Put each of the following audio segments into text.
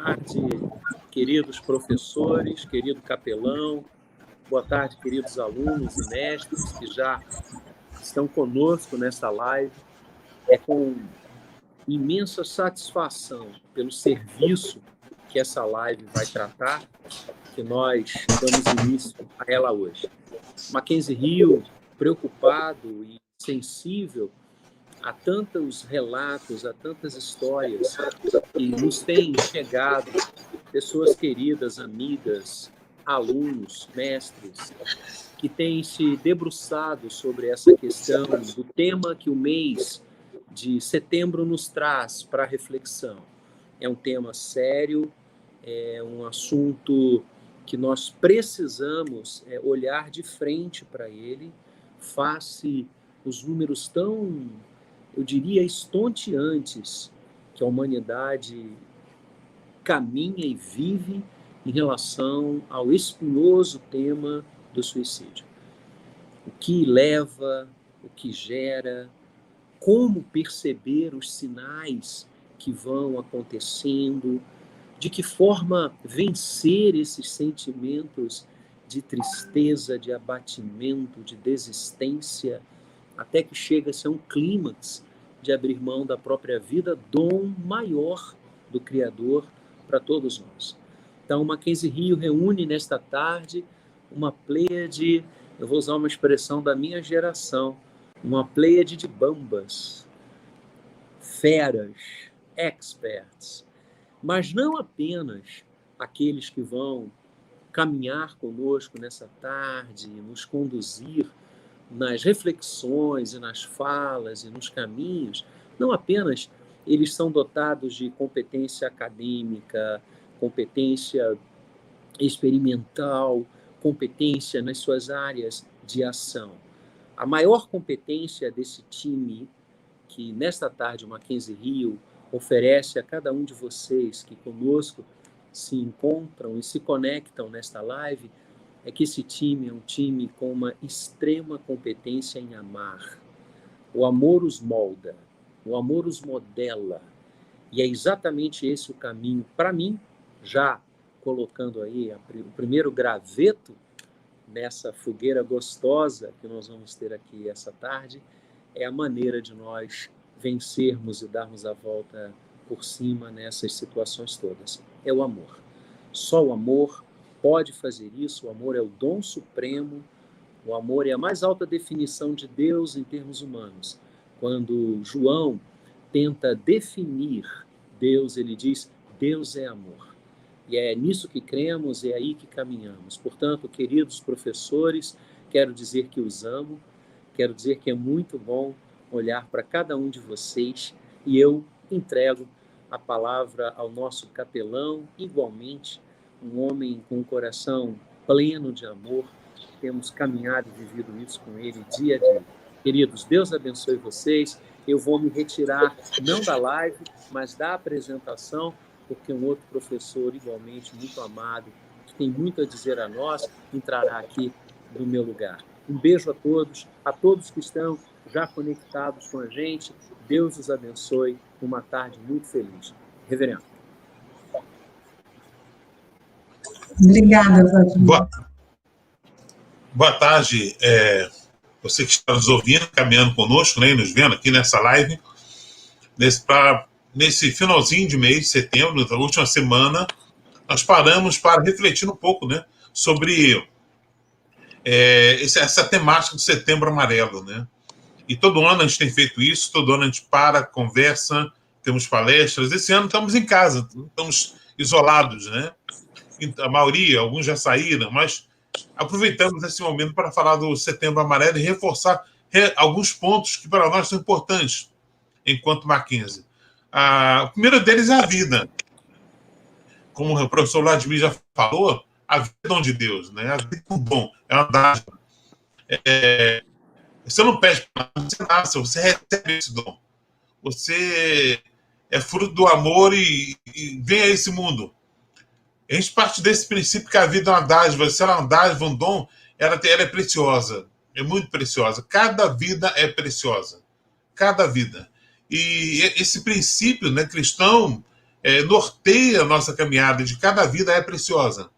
tarde, queridos professores, querido capelão. Boa tarde, queridos alunos e mestres que já estão conosco nessa live. É com imensa satisfação pelo serviço que essa live vai tratar que nós damos início a ela hoje. Mackenzie Hill, preocupado e sensível a tantos relatos, a tantas histórias que nos têm chegado, pessoas queridas, amigas, alunos, mestres, que têm se debruçado sobre essa questão do tema que o mês de setembro nos traz para reflexão. É um tema sério, é um assunto que nós precisamos olhar de frente para ele, face os números tão, eu diria, estonteantes que a humanidade caminha e vive em relação ao espinhoso tema do suicídio. O que leva, o que gera, como perceber os sinais que vão acontecendo, de que forma vencer esses sentimentos de tristeza, de abatimento, de desistência, até que chega-se a um clímax de abrir mão da própria vida, dom maior do Criador para todos nós. Então, Mackenzie Hill reúne nesta tarde uma pleiade, eu vou usar uma expressão da minha geração, uma pleiade de bambas, feras, experts, mas não apenas aqueles que vão caminhar conosco nessa tarde, nos conduzir nas reflexões e nas falas e nos caminhos, não apenas eles são dotados de competência acadêmica, competência experimental, competência nas suas áreas de ação. A maior competência desse time que nesta tarde o Mackenzie Hill oferece a cada um de vocês que conosco se encontram e se conectam nesta live, é que esse time é um time com uma extrema competência em amar. O amor os molda, o amor os modela. E é exatamente esse o caminho, para mim, já colocando aí o primeiro graveto nessa fogueira gostosa que nós vamos ter aqui essa tarde, é a maneira de nós vencermos e darmos a volta por cima nessas situações todas. É o amor. Só o amor pode fazer isso. O amor é o dom supremo. O amor é a mais alta definição de Deus em termos humanos. Quando João tenta definir Deus, ele diz: Deus é amor. E é nisso que cremos, é aí que caminhamos. Portanto, queridos professores, quero dizer que os amo, quero dizer que é muito bom olhar para cada um de vocês e eu entrego a palavra ao nosso capelão, igualmente, um homem com um coração pleno de amor. Temos caminhado e vivido isso com ele dia a dia. Queridos, Deus abençoe vocês. Eu vou me retirar, não da live, mas da apresentação, porque um outro professor, igualmente muito amado, que tem muito a dizer a nós, entrará aqui no meu lugar. Um beijo a todos que estão já conectados com a gente. Deus os abençoe. Uma tarde muito feliz. Reverendo. Obrigada, Vladimir. Boa tarde, você que está nos ouvindo, caminhando conosco, né, nos vendo aqui nessa live, nesse finalzinho de mês de setembro, na última semana, nós paramos para refletir um pouco, né, sobre essa temática do Setembro Amarelo, né? E todo ano a gente tem feito isso, todo ano a gente para, conversa, temos palestras. Esse ano estamos em casa, estamos isolados, né? A maioria, alguns já saíram, mas aproveitamos esse momento para falar do Setembro Amarelo e reforçar alguns pontos que para nós são importantes enquanto Mackenzie. O primeiro deles é a vida. Como o professor Vladimir já falou, a vida é dom de Deus, né? A vida é um dom, é uma dádiva. Você não pede para nada, você nasce, você recebe esse dom. Você é fruto do amor e vem a esse mundo. A gente parte desse princípio que a vida é uma dádiva. Se ela é uma dádiva, um dom, ela é preciosa. É muito preciosa. Cada vida é preciosa. Cada vida. E esse princípio, né, cristão norteia a nossa caminhada, de cada vida é preciosa.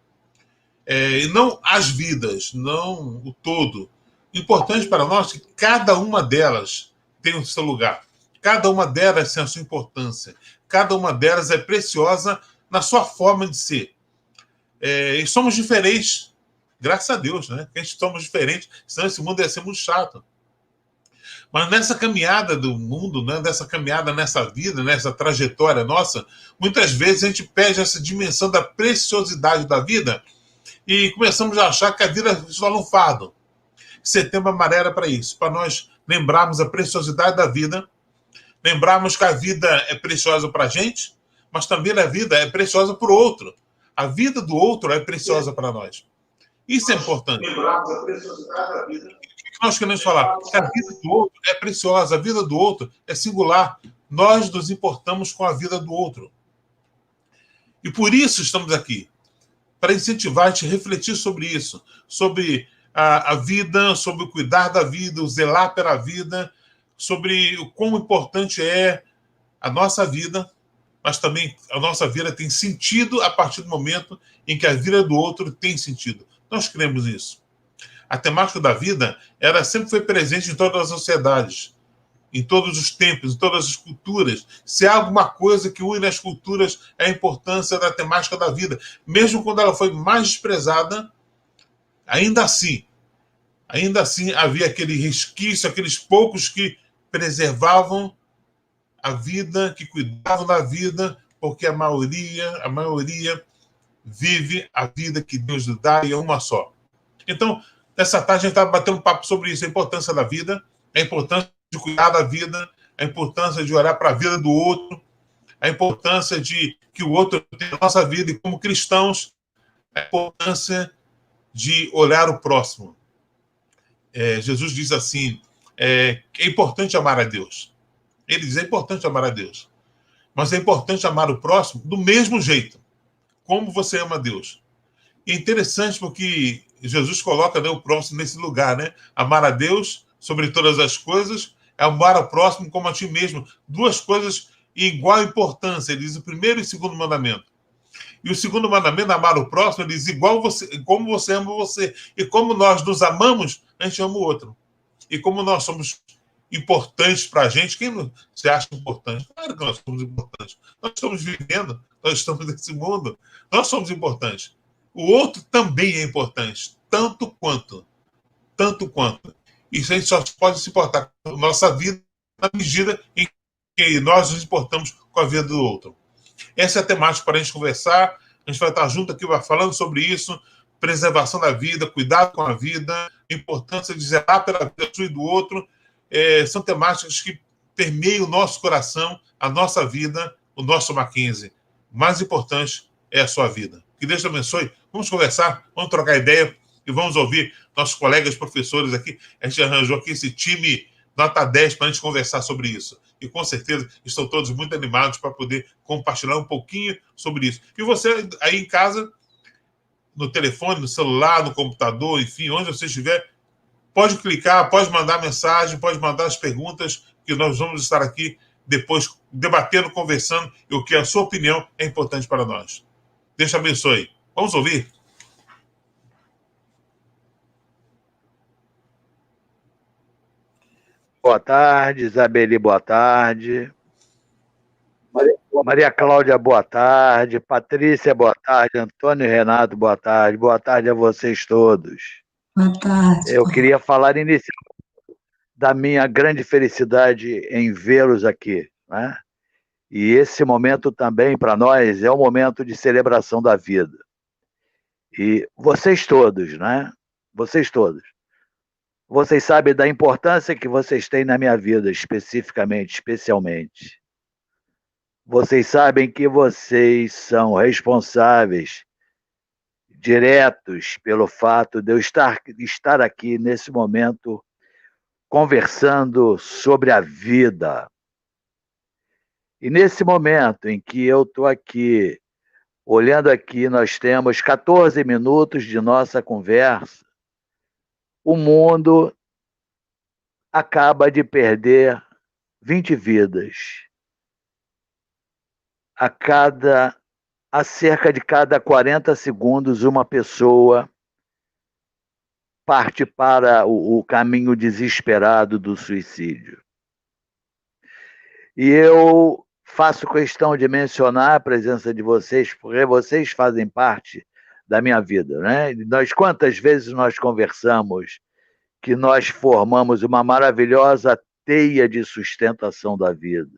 E não as vidas, não o todo. Importante para nós que cada uma delas tem o seu lugar. Cada uma delas tem a sua importância. Cada uma delas é preciosa na sua forma de ser. E somos diferentes, graças a Deus, né? A gente somos diferentes, senão esse mundo ia ser muito chato. Mas nessa caminhada do mundo, né, nessa caminhada nessa vida, nessa trajetória nossa, muitas vezes a gente perde essa dimensão da preciosidade da vida e começamos a achar que a vida é só um fardo. Setembro Amarelo era para isso, para nós lembrarmos a preciosidade da vida, lembrarmos que a vida é preciosa para a gente, mas também a vida é preciosa para o outro. A vida do outro é preciosa para nós. Isso é importante. Lembrarmos a preciosidade da vida. O que nós queremos falar? Que a vida do outro é preciosa, a vida do outro é singular. Nós nos importamos com a vida do outro. E por isso estamos aqui, para incentivar a gente a refletir sobre isso, sobre a vida, sobre o cuidar da vida, o zelar pela vida, sobre o quão importante é a nossa vida, mas também a nossa vida tem sentido a partir do momento em que a vida do outro tem sentido. Nós cremos nisso. A temática da vida, ela sempre foi presente em todas as sociedades, em todos os tempos, em todas as culturas. Se há alguma coisa que une as culturas, é a importância da temática da vida. Mesmo quando ela foi mais desprezada, ainda assim havia aquele resquício, aqueles poucos que preservavam a vida, que cuidavam da vida, porque a maioria vive a vida que Deus lhe dá e é uma só. Então, nessa tarde a gente está batendo um papo sobre isso, a importância da vida, a importância de cuidar da vida, a importância de olhar para a vida do outro, a importância de que o outro tenha a nossa vida e, como cristãos, a importância de olhar o próximo. Jesus diz assim, é importante amar a Deus. Ele diz, é importante amar a Deus. Mas é importante amar o próximo do mesmo jeito, como você ama a Deus. E é interessante porque Jesus coloca, né, o próximo nesse lugar, né? Amar a Deus sobre todas as coisas, é amar ao próximo como a ti mesmo. Duas coisas em igual importância. Ele diz o primeiro e o segundo mandamento. E o segundo mandamento, amar o próximo, ele diz igual você, como você ama você. E como nós nos amamos, a gente ama o outro. E como nós somos importantes para a gente, quem se acha importante? Claro que nós somos importantes. Nós estamos vivendo, nós estamos nesse mundo, nós somos importantes. O outro também é importante, tanto quanto. Tanto quanto. Isso a gente só pode se importar com a nossa vida na medida em que nós nos importamos com a vida do outro. Essa é a temática para a gente conversar. A gente vai estar junto aqui falando sobre isso, preservação da vida, cuidado com a vida, importância de zelar pela vida sua e do outro. São temáticas que permeiam o nosso coração, a nossa vida, o nosso Mackenzie. O mais importante é a sua vida. Que Deus te abençoe. Vamos conversar, vamos trocar ideia e vamos ouvir nossos colegas professores aqui. A gente arranjou aqui esse time nota 10 para a gente conversar sobre isso. E com certeza estão todos muito animados para poder compartilhar um pouquinho sobre isso. E você aí em casa, no telefone, no celular, no computador, enfim, onde você estiver, pode clicar, pode mandar mensagem, pode mandar as perguntas, que nós vamos estar aqui depois debatendo, conversando, e o que a sua opinião é importante para nós. Deus te abençoe. Vamos ouvir? Boa tarde, Isabeli, boa tarde. Maria Cláudia, boa tarde. Patrícia, boa tarde. Antônio e Renato, boa tarde. Boa tarde a vocês todos. Boa tarde. Eu queria falar inicialmente da minha grande felicidade em vê-los aqui, né? E esse momento também, para nós, é um momento de celebração da vida. E vocês todos, né? Vocês todos. Vocês sabem da importância que vocês têm na minha vida, especificamente, especialmente. Vocês sabem que vocês são responsáveis, diretos, pelo fato de eu estar aqui nesse momento conversando sobre a vida. E nesse momento em que eu estou aqui, olhando aqui, nós temos 14 minutos de nossa conversa, o mundo acaba de perder 20 vidas. a cerca de cada 40 segundos, uma pessoa parte para o caminho desesperado do suicídio. E eu faço questão de mencionar a presença de vocês, porque vocês fazem parte da minha vida, né? Quantas vezes nós conversamos que nós formamos uma maravilhosa teia de sustentação da vida.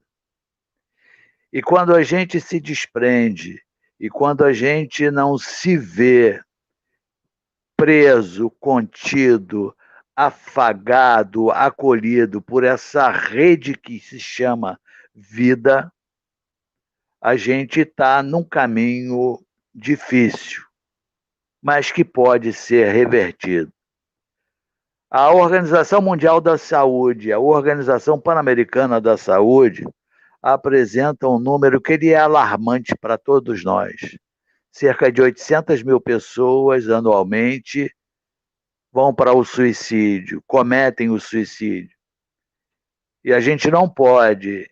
E quando a gente se desprende, e quando a gente não se vê preso, contido, afagado, acolhido por essa rede que se chama vida, a gente está num caminho difícil, mas que pode ser revertido. A Organização Mundial da Saúde, a Organização Pan-Americana da Saúde, apresentam um número que ele é alarmante para todos nós. Cerca de 800 mil pessoas anualmente vão para o suicídio, cometem o suicídio. E a gente não pode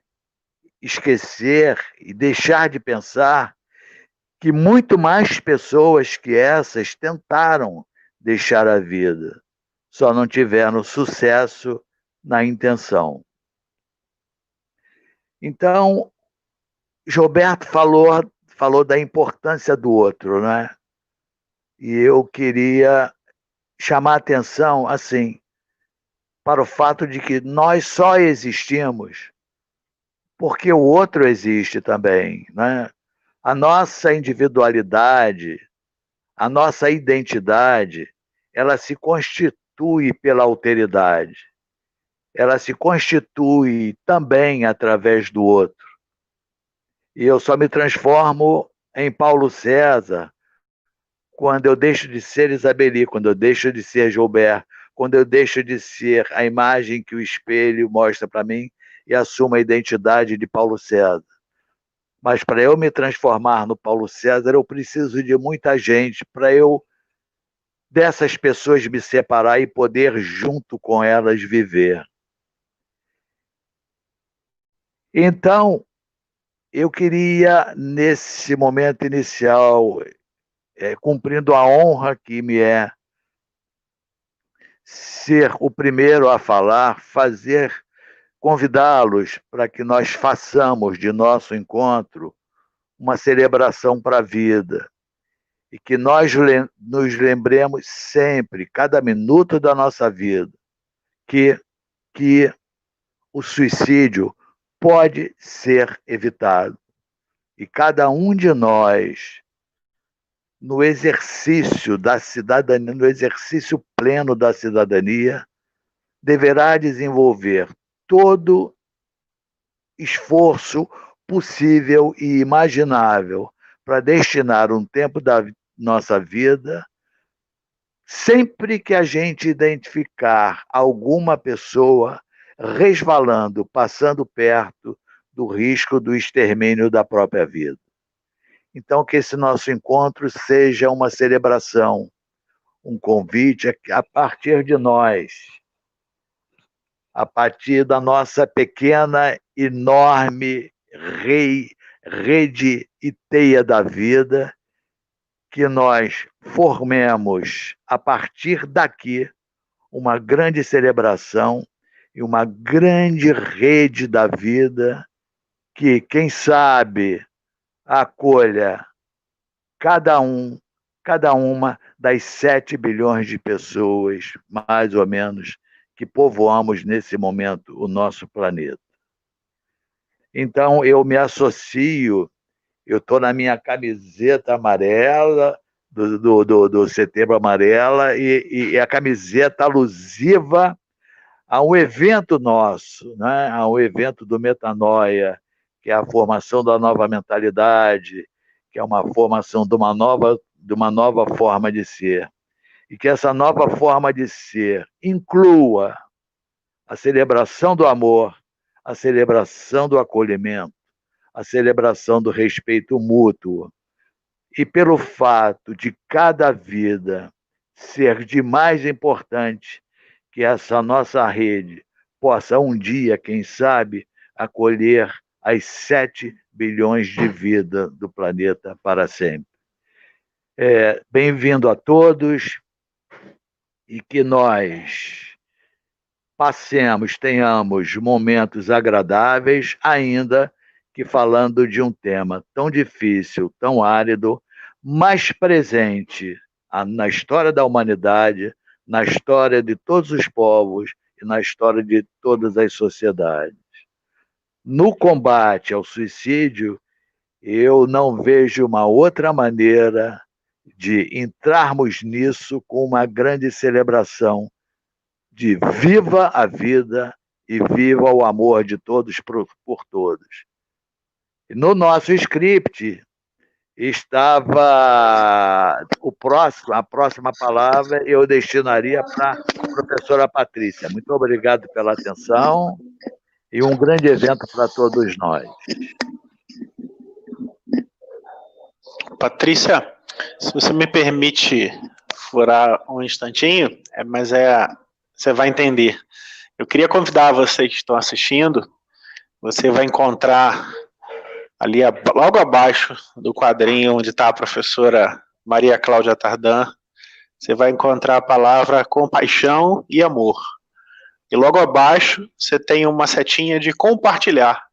esquecer e deixar de pensar que muito mais pessoas que essas tentaram deixar a vida, só não tiveram sucesso na intenção. Então, Gilberto falou da importância do outro, né? E eu queria chamar a atenção, assim, para o fato de que nós só existimos porque o outro existe também, né? A nossa individualidade, a nossa identidade, ela se constitui pela alteridade. Ela se constitui também através do outro. E eu só me transformo em Paulo César quando eu deixo de ser Isabeli, quando eu deixo de ser Gilberto, quando eu deixo de ser a imagem que o espelho mostra para mim e assumo a identidade de Paulo César. Mas para eu me transformar no Paulo César, eu preciso de muita gente, para eu, dessas pessoas, me separar e poder, junto com elas, viver. Então, eu queria, nesse momento inicial, cumprindo a honra que me é ser o primeiro a falar, convidá-los para que nós façamos de nosso encontro uma celebração para a vida e que nós nos lembremos sempre, cada minuto da nossa vida, que o suicídio pode ser evitado. E cada um de nós, no exercício da cidadania, no exercício pleno da cidadania, deverá desenvolver todo esforço possível e imaginável para destinar um tempo da nossa vida, sempre que a gente identificar alguma pessoa resvalando, passando perto do risco do extermínio da própria vida. Então, que esse nosso encontro seja uma celebração, um convite a partir de nós, a partir da nossa pequena, enorme rede e teia da vida, que nós formemos, a partir daqui, uma grande celebração e uma grande rede da vida que, quem sabe, acolha cada uma das 7 bilhões de pessoas, mais ou menos, que povoamos nesse momento o nosso planeta. Então, eu me associo, eu estou na minha camiseta amarela, do Setembro Amarela, e a camiseta alusiva a um evento nosso, né? A um evento do Metanoia, que é a formação da nova mentalidade, que é uma formação de uma nova forma de ser. E que essa nova forma de ser inclua a celebração do amor, a celebração do acolhimento, a celebração do respeito mútuo. E pelo fato de cada vida ser de mais importante, que essa nossa rede possa um dia, quem sabe, acolher as 7 bilhões de vida do planeta para sempre. Bem-vindo a todos e que nós tenhamos momentos agradáveis, ainda que falando de um tema tão difícil, tão árido, mas presente na história da humanidade, na história de todos os povos e na história de todas as sociedades. No combate ao suicídio, eu não vejo uma outra maneira de entrarmos nisso com uma grande celebração de viva a vida e viva o amor de todos por todos. No nosso script estava a próxima palavra eu destinaria para a professora Patrícia. Muito obrigado pela atenção e um grande evento para todos nós. Patrícia, se você me permite furar um instantinho, você vai entender. Eu queria convidar vocês que estão assistindo, você vai encontrar ali logo abaixo do quadrinho onde está a professora Maria Cláudia Tardan, você vai encontrar a palavra compaixão e amor. E logo abaixo você tem uma setinha de compartilhar.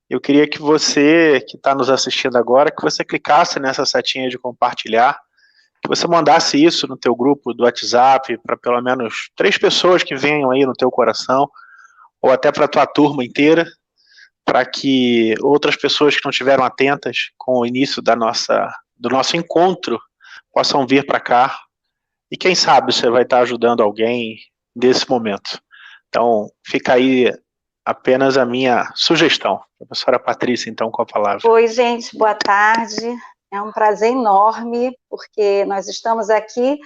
Eu queria que você, que está nos assistindo agora, que você clicasse nessa setinha de compartilhar, que você mandasse isso no teu grupo do WhatsApp para pelo menos 3 pessoas que venham aí no teu coração, ou até para a tua turma inteira, para que outras pessoas que não estiveram atentas com o início do nosso encontro possam vir para cá. E quem sabe você vai estar ajudando alguém nesse momento. Então, fica aí apenas a minha sugestão. Professora Patrícia, então, com a palavra. Oi, gente, boa tarde. É um prazer enorme, porque nós estamos aqui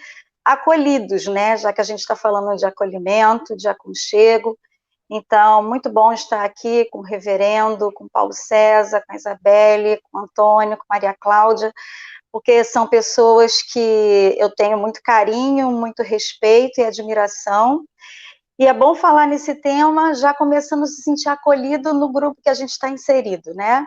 acolhidos, né? Já que a gente está falando de acolhimento, de aconchego. Então, muito bom estar aqui com o reverendo, com o Paulo César, com a Isabelle, com o Antônio, com a Maria Cláudia, porque são pessoas que eu tenho muito carinho, muito respeito e admiração. E é bom falar nesse tema, já começando a se sentir acolhido no grupo que a gente está inserido, né?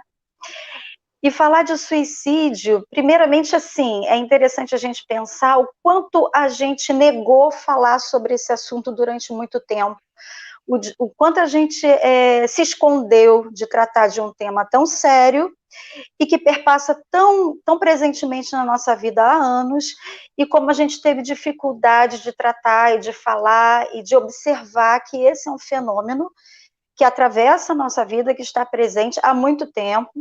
E falar de suicídio, primeiramente, assim, é interessante a gente pensar o quanto a gente negou falar sobre esse assunto durante muito tempo. O quanto a gente se escondeu de tratar de um tema tão sério e que perpassa tão presentemente na nossa vida há anos, e como a gente teve dificuldade de tratar e de falar e de observar que esse é um fenômeno que atravessa a nossa vida, que está presente há muito tempo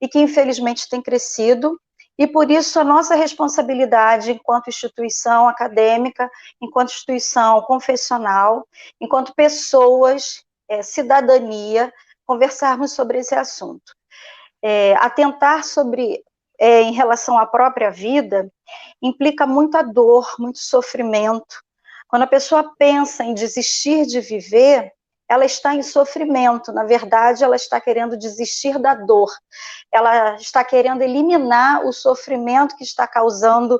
e que infelizmente tem crescido. E por isso a nossa responsabilidade enquanto instituição acadêmica, enquanto instituição confessional, enquanto pessoas, cidadania, conversarmos sobre esse assunto. Atentar sobre, em relação à própria vida, implica muita dor, muito sofrimento. Quando a pessoa pensa em desistir de viver, ela está em sofrimento, na verdade, ela está querendo desistir da dor, ela está querendo eliminar o sofrimento que está causando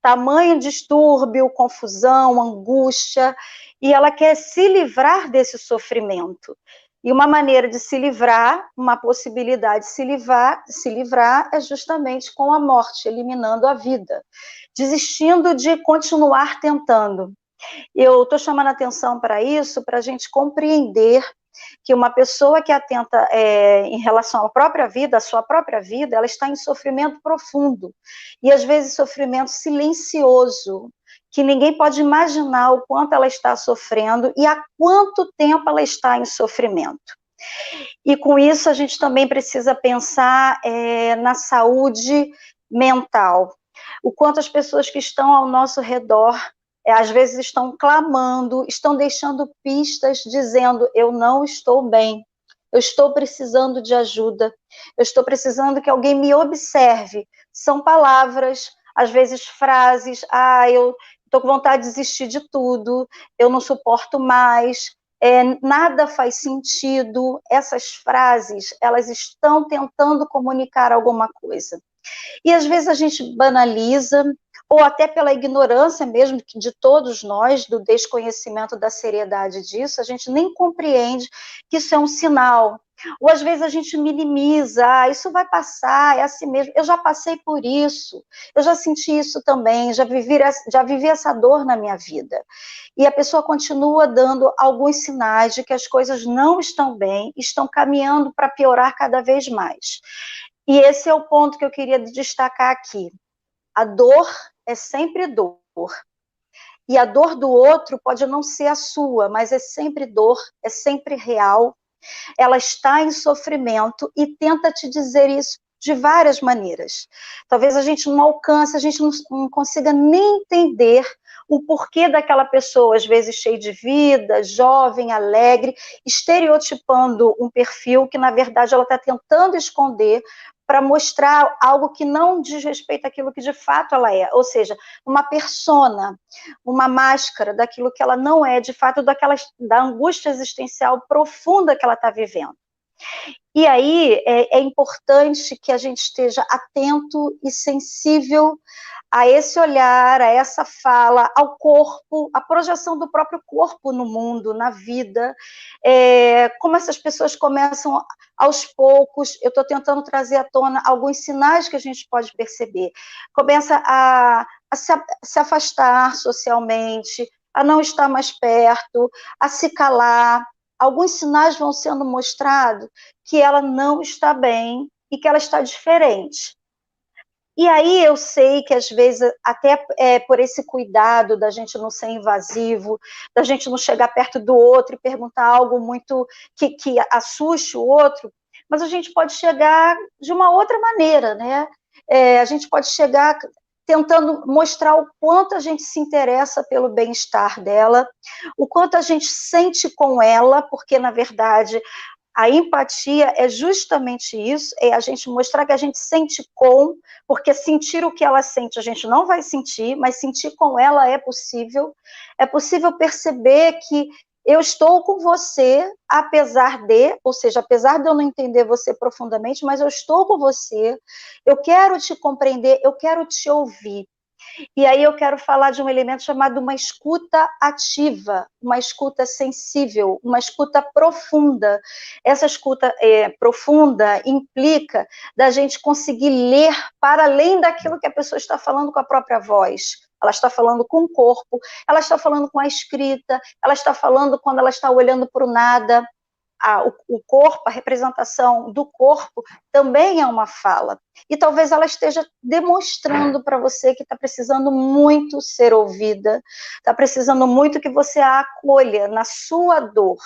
tamanho distúrbio, confusão, angústia, e ela quer se livrar desse sofrimento. E uma maneira de se livrar, uma possibilidade de se livrar é justamente com a morte, eliminando a vida, desistindo de continuar tentando. Eu estou chamando a atenção para isso, para a gente compreender que uma pessoa que atenta em relação à própria vida, à sua própria vida, ela está em sofrimento profundo, e às vezes sofrimento silencioso, que ninguém pode imaginar o quanto ela está sofrendo e há quanto tempo ela está em sofrimento. E com isso a gente também precisa pensar na saúde mental, o quanto as pessoas que estão ao nosso redor às vezes estão clamando, estão deixando pistas dizendo: eu não estou bem, eu estou precisando de ajuda, eu estou precisando que alguém me observe. São palavras, às vezes frases: eu estou com vontade de desistir de tudo, eu não suporto mais, nada faz sentido. Essas frases, elas estão tentando comunicar alguma coisa. E às vezes a gente banaliza, ou até pela ignorância mesmo de todos nós, do desconhecimento da seriedade disso, a gente nem compreende que isso é um sinal, Ou às vezes a gente minimiza, isso vai passar, é assim mesmo, eu já passei por isso, eu já senti isso também, já vivi essa dor na minha vida. E a pessoa continua dando alguns sinais de que as coisas não estão bem, estão caminhando para piorar cada vez mais. E esse é o ponto que eu queria destacar aqui. A dor é sempre dor. E a dor do outro pode não ser a sua, mas é sempre dor, é sempre real. Ela está em sofrimento e tenta te dizer isso de várias maneiras. Talvez a gente não alcance, a gente não consiga nem entender o porquê daquela pessoa, às vezes cheia de vida, jovem, alegre, estereotipando um perfil que, na verdade, ela está tentando esconder para mostrar algo que não diz respeito àquilo que de fato ela é, ou seja, uma persona, uma máscara daquilo que ela não é, de fato, da angústia existencial profunda que ela está vivendo. E aí é importante que a gente esteja atento e sensível a esse olhar, a essa fala, ao corpo, a projeção do próprio corpo no mundo, na vida, como essas pessoas começam aos poucos, eu estou tentando trazer à tona alguns sinais que a gente pode perceber, começa a se afastar socialmente, a não estar mais perto, a se calar, alguns sinais vão sendo mostrados que ela não está bem e que ela está diferente. E aí eu sei que, às vezes, até por esse cuidado da gente não ser invasivo, da gente não chegar perto do outro e perguntar algo muito que assuste o outro, mas a gente pode chegar de uma outra maneira, né? A gente pode chegar tentando mostrar o quanto a gente se interessa pelo bem-estar dela, o quanto a gente sente com ela, porque, na verdade, a empatia é justamente isso, é a gente mostrar que a gente sente com, porque sentir o que ela sente a gente não vai sentir, mas sentir com ela é possível perceber que eu estou com você, apesar de, ou seja, apesar de eu não entender você profundamente, mas eu estou com você, eu quero te compreender, eu quero te ouvir. E aí eu quero falar de um elemento chamado uma escuta ativa, uma escuta sensível, uma escuta profunda. Essa escuta profunda implica da gente conseguir ler para além daquilo que a pessoa está falando com a própria voz. Ela está falando com o corpo, ela está falando com a escrita, ela está falando quando ela está olhando para o nada. O corpo, a representação do corpo também é uma fala. E talvez ela esteja demonstrando para você que está precisando muito ser ouvida, está precisando muito que você a acolha na sua dor.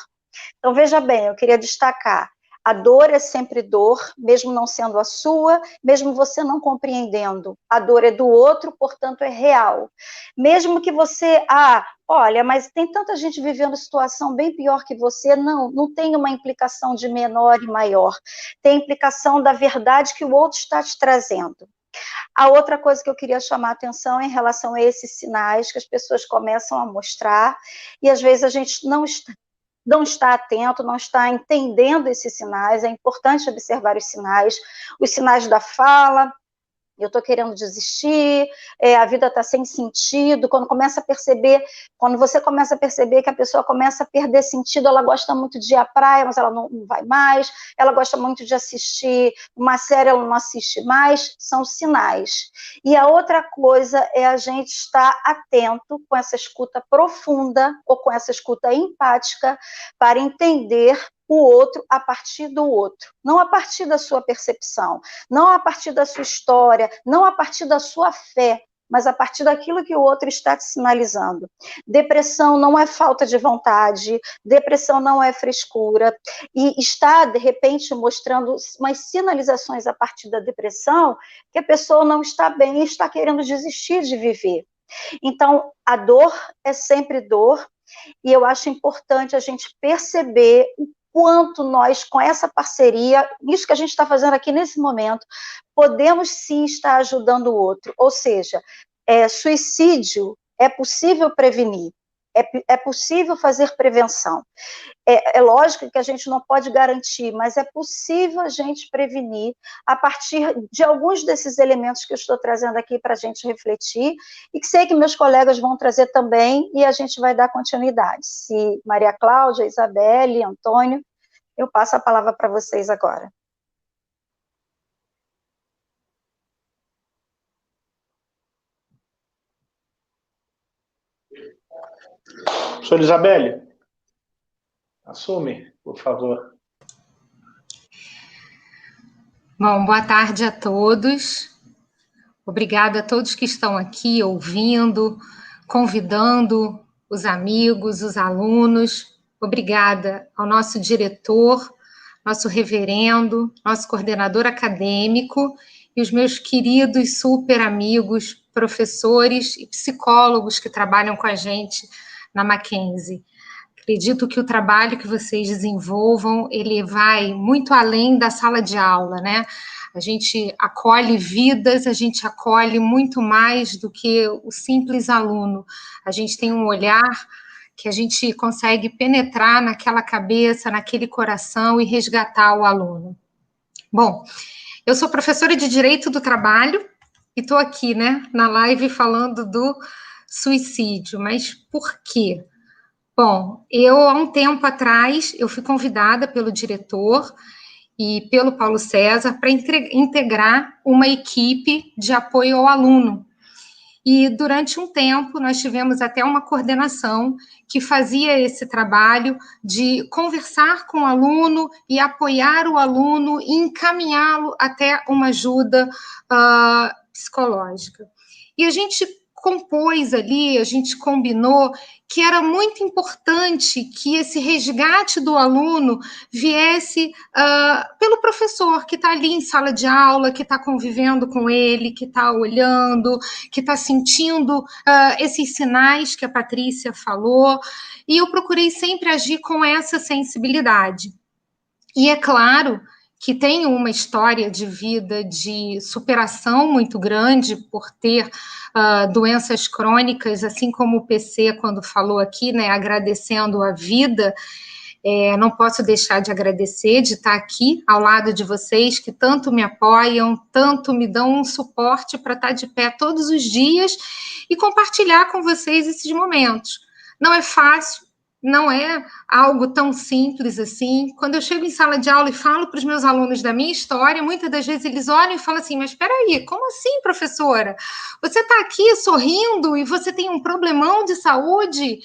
Então, veja bem, eu queria destacar, a dor é sempre dor, mesmo não sendo a sua, mesmo você não compreendendo. A dor é do outro, portanto, é real. Mesmo que você, olha, mas tem tanta gente vivendo situação bem pior que você, não tem uma implicação de menor e maior. Tem implicação da verdade que o outro está te trazendo. A outra coisa que eu queria chamar a atenção é em relação a esses sinais que as pessoas começam a mostrar, e às vezes a gente não está atento, não está entendendo esses sinais, é importante observar os sinais da fala, eu estou querendo desistir, a vida está sem sentido, quando você começa a perceber que a pessoa começa a perder sentido, ela gosta muito de ir à praia, mas ela não vai mais, ela gosta muito de assistir uma série, ela não assiste mais, são sinais. E a outra coisa é a gente estar atento com essa escuta profunda, ou com essa escuta empática, para entender o outro a partir do outro, não a partir da sua percepção, não a partir da sua história, não a partir da sua fé, mas a partir daquilo que o outro está te sinalizando. Depressão não é falta de vontade, depressão não é frescura, e está, de repente, mostrando umas sinalizações a partir da depressão que a pessoa não está bem e está querendo desistir de viver. Então, a dor é sempre dor, e eu acho importante a gente perceber o quanto nós, com essa parceria, isso que a gente está fazendo aqui nesse momento, podemos sim estar ajudando o outro. Ou seja, suicídio é possível prevenir, é possível fazer prevenção. É lógico que a gente não pode garantir, mas é possível a gente prevenir a partir de alguns desses elementos que eu estou trazendo aqui para a gente refletir, e que sei que meus colegas vão trazer também, e a gente vai dar continuidade. Se Maria Cláudia, Isabelle, Antônio Eu passo a palavra para vocês agora. Professora Isabelle, assume, por favor. Bom, boa tarde a todos. Obrigada a todos que estão aqui ouvindo, convidando os amigos, os alunos. Obrigada ao nosso diretor, nosso reverendo, nosso coordenador acadêmico e os meus queridos super amigos, professores e psicólogos que trabalham com a gente na Mackenzie. Acredito que o trabalho que vocês desenvolvam, ele vai muito além da sala de aula, né? A gente acolhe vidas, a gente acolhe muito mais do que o simples aluno. A gente tem um olhar que a gente consegue penetrar naquela cabeça, naquele coração e resgatar o aluno. Bom, eu sou professora de Direito do Trabalho e estou aqui, né, na live falando do suicídio, mas por quê? Bom, há um tempo atrás, eu fui convidada pelo diretor e pelo Paulo César para integrar uma equipe de apoio ao aluno. E durante um tempo, nós tivemos até uma coordenação que fazia esse trabalho de conversar com o aluno e apoiar o aluno e encaminhá-lo até uma ajuda psicológica. E a gente compôs ali, a gente combinou que era muito importante que esse resgate do aluno viesse pelo professor que está ali em sala de aula, que está convivendo com ele, que está olhando, que está sentindo esses sinais que a Patrícia falou, e eu procurei sempre agir com essa sensibilidade. E é claro que tenho uma história de vida de superação muito grande por ter doenças crônicas, assim como o PC, quando falou aqui, né, agradecendo a vida, não posso deixar de agradecer, de estar aqui ao lado de vocês, que tanto me apoiam, tanto me dão um suporte para estar de pé todos os dias e compartilhar com vocês esses momentos. Não é fácil, não é algo tão simples assim. Quando eu chego em sala de aula e falo para os meus alunos da minha história, muitas das vezes eles olham e falam assim, mas espera aí, como assim, professora? Você está aqui sorrindo e você tem um problemão de saúde?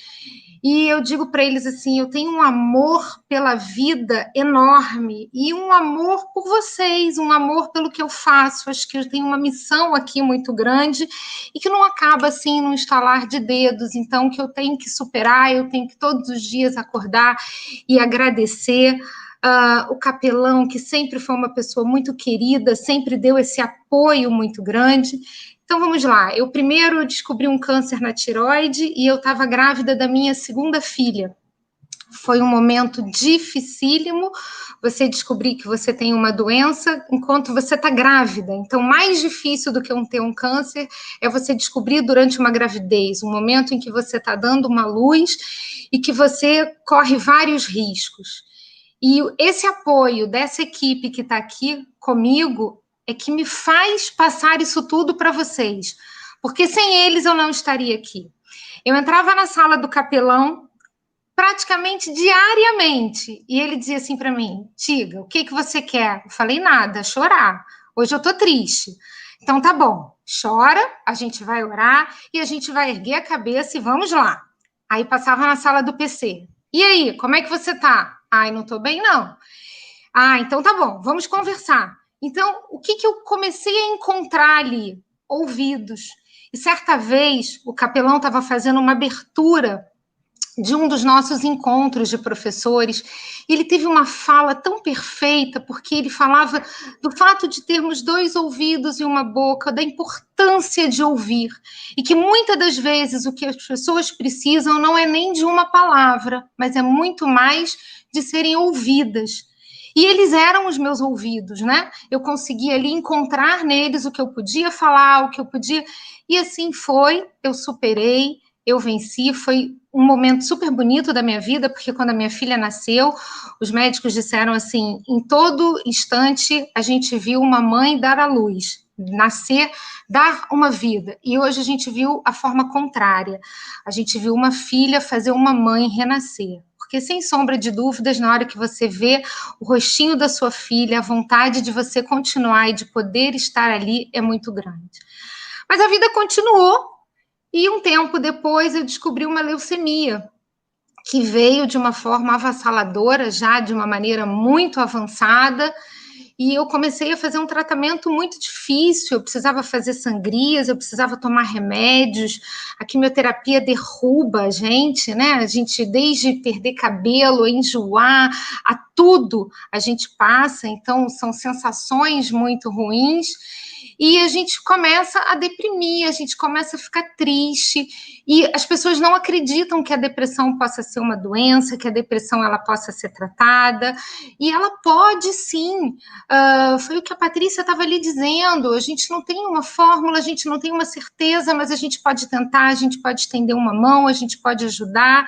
E eu digo para eles assim, eu tenho um amor pela vida enorme e um amor por vocês, um amor pelo que eu faço. Acho que eu tenho uma missão aqui muito grande e que não acaba assim num estalar de dedos. Então, que eu tenho que superar, eu tenho que todos os dias acordar e agradecer. O capelão, que sempre foi uma pessoa muito querida, sempre deu esse apoio muito grande. Então, vamos lá. Eu primeiro descobri um câncer na tireoide e eu estava grávida da minha segunda filha. Foi um momento dificílimo você descobrir que você tem uma doença enquanto você está grávida. Então, mais difícil do que ter um câncer é você descobrir durante uma gravidez, um momento em que você está dando uma luz e que você corre vários riscos. E esse apoio dessa equipe que está aqui comigo é que me faz passar isso tudo para vocês, porque sem eles eu não estaria aqui. Eu entrava na sala do capelão praticamente diariamente, e ele dizia assim para mim, Tiga, o que você quer? Eu falei, nada, chorar. Hoje eu tô triste. Então tá bom, chora, a gente vai orar, e a gente vai erguer a cabeça e vamos lá. Aí passava na sala do PC. E aí, como é que você tá? Ai, não tô bem, não. Ah, então tá bom, vamos conversar. Então, o que eu comecei a encontrar ali? Ouvidos. E certa vez, o capelão estava fazendo uma abertura de um dos nossos encontros de professores, e ele teve uma fala tão perfeita, porque ele falava do fato de termos 2 ouvidos e uma boca, da importância de ouvir, e que muitas das vezes o que as pessoas precisam não é nem de uma palavra, mas é muito mais de serem ouvidas. E eles eram os meus ouvidos, né? Eu conseguia ali encontrar neles o que eu podia falar, o que eu podia... E assim foi, eu superei, eu venci, foi um momento super bonito da minha vida, porque quando a minha filha nasceu, os médicos disseram assim, em todo instante a gente viu uma mãe dar à luz, nascer, dar uma vida. E hoje a gente viu a forma contrária. A gente viu uma filha fazer uma mãe renascer. Porque porque, sem sombra de dúvidas, na hora que você vê o rostinho da sua filha, a vontade de você continuar e de poder estar ali é muito grande. Mas a vida continuou, e um tempo depois eu descobri uma leucemia, que veio de uma forma avassaladora, já de uma maneira muito avançada, e eu comecei a fazer um tratamento muito difícil, eu precisava fazer sangrias, eu precisava tomar remédios, a quimioterapia derruba a gente, né? A gente, desde perder cabelo, enjoar, a tudo a gente passa, então são sensações muito ruins, e a gente começa a deprimir, a gente começa a ficar triste, e as pessoas não acreditam que a depressão possa ser uma doença, que a depressão ela possa ser tratada, e ela pode sim. Foi o que a Patrícia estava ali dizendo, a gente não tem uma fórmula, a gente não tem uma certeza, mas a gente pode tentar, a gente pode estender uma mão, a gente pode ajudar.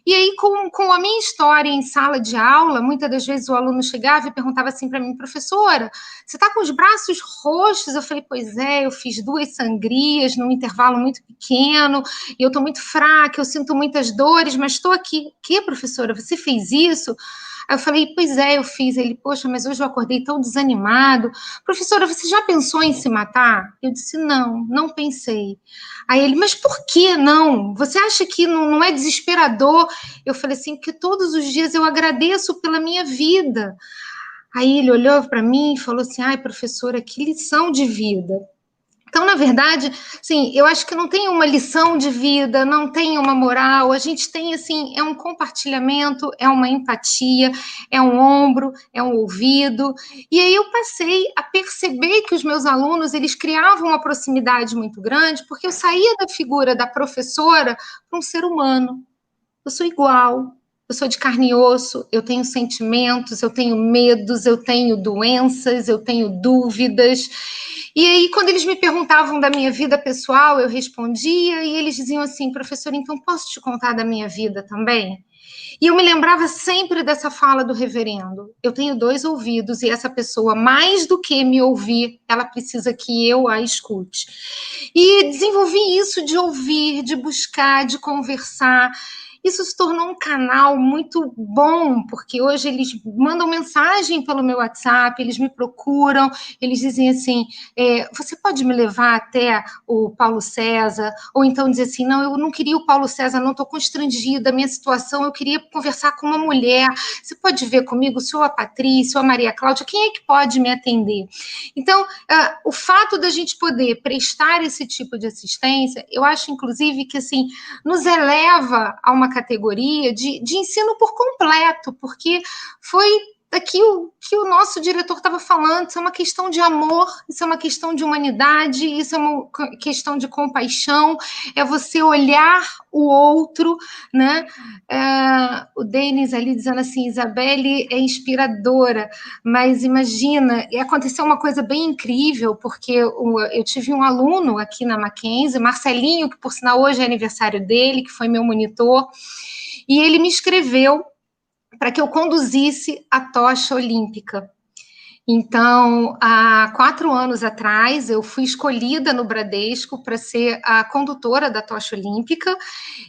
E aí, com a minha história em sala de aula, muitas das vezes o aluno chegava e perguntava assim para mim, professora, você está com os braços roxos? Eu falei, pois é, eu fiz 2 sangrias num intervalo muito pequeno, e eu estou muito fraca, eu sinto muitas dores, mas estou aqui. Que, professora, você fez isso? Aí eu falei, pois é, eu fiz. Ele, poxa, mas hoje eu acordei tão desanimado. Professora, você já pensou em se matar? Eu disse, não, não pensei. Aí ele, mas por que não? Você acha que não é desesperador? Eu falei assim, porque todos os dias eu agradeço pela minha vida. Aí ele olhou para mim e falou assim, ai, professora, que lição de vida. Então, na verdade, sim, eu acho que não tem uma lição de vida, não tem uma moral, a gente tem, assim, é um compartilhamento, é uma empatia, é um ombro, é um ouvido, e aí eu passei a perceber que os meus alunos, eles criavam uma proximidade muito grande, porque eu saía da figura da professora para um ser humano. Eu sou igual, eu sou de carne e osso, eu tenho sentimentos, eu tenho medos, eu tenho doenças, eu tenho dúvidas. E aí, quando eles me perguntavam da minha vida pessoal, eu respondia, e eles diziam assim, professora, então posso te contar da minha vida também? E eu me lembrava sempre dessa fala do reverendo. Eu tenho 2 ouvidos, e essa pessoa, mais do que me ouvir, ela precisa que eu a escute. E desenvolvi isso de ouvir, de buscar, de conversar. Isso se tornou um canal muito bom, porque hoje eles mandam mensagem pelo meu WhatsApp, eles me procuram, eles dizem assim, você pode me levar até o Paulo César? Ou então dizer assim, não, eu não queria o Paulo César, não, estou constrangida, a minha situação, eu queria conversar com uma mulher, você pode ver comigo, se ou a Patrícia, ou a Maria Cláudia, quem é que pode me atender? Então, o fato da gente poder prestar esse tipo de assistência, eu acho, inclusive, que assim, nos eleva a uma categoria de ensino por completo, porque foi daquilo que o nosso diretor estava falando, isso é uma questão de amor, isso é uma questão de humanidade, isso é uma questão de compaixão, é você olhar o outro, né? O Denis ali dizendo assim, Isabelle é inspiradora, mas imagina, aconteceu uma coisa bem incrível, porque eu tive um aluno aqui na Mackenzie, Marcelinho, que por sinal hoje é aniversário dele, que foi meu monitor, e ele me escreveu para que eu conduzisse a tocha olímpica. Então, há 4 anos atrás, eu fui escolhida no Bradesco para ser a condutora da tocha olímpica,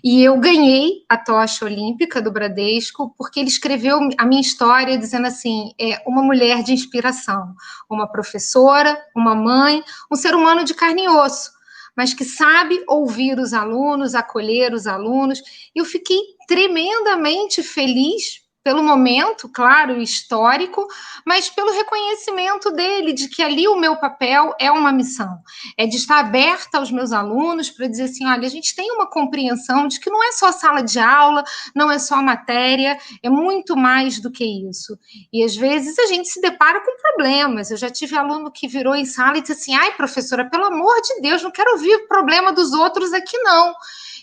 e eu ganhei a tocha olímpica do Bradesco, porque ele escreveu a minha história dizendo assim, uma mulher de inspiração, uma professora, uma mãe, um ser humano de carne e osso, mas que sabe ouvir os alunos, acolher os alunos. Eu fiquei tremendamente feliz pelo momento, claro, histórico, mas pelo reconhecimento dele, de que ali o meu papel é uma missão, é de estar aberta aos meus alunos para dizer assim, olha, a gente tem uma compreensão de que não é só sala de aula, não é só matéria, é muito mais do que isso. E às vezes a gente se depara com problemas. Eu já tive aluno que virou em sala e disse assim, ai, professora, pelo amor de Deus, não quero ouvir o problema dos outros aqui, não.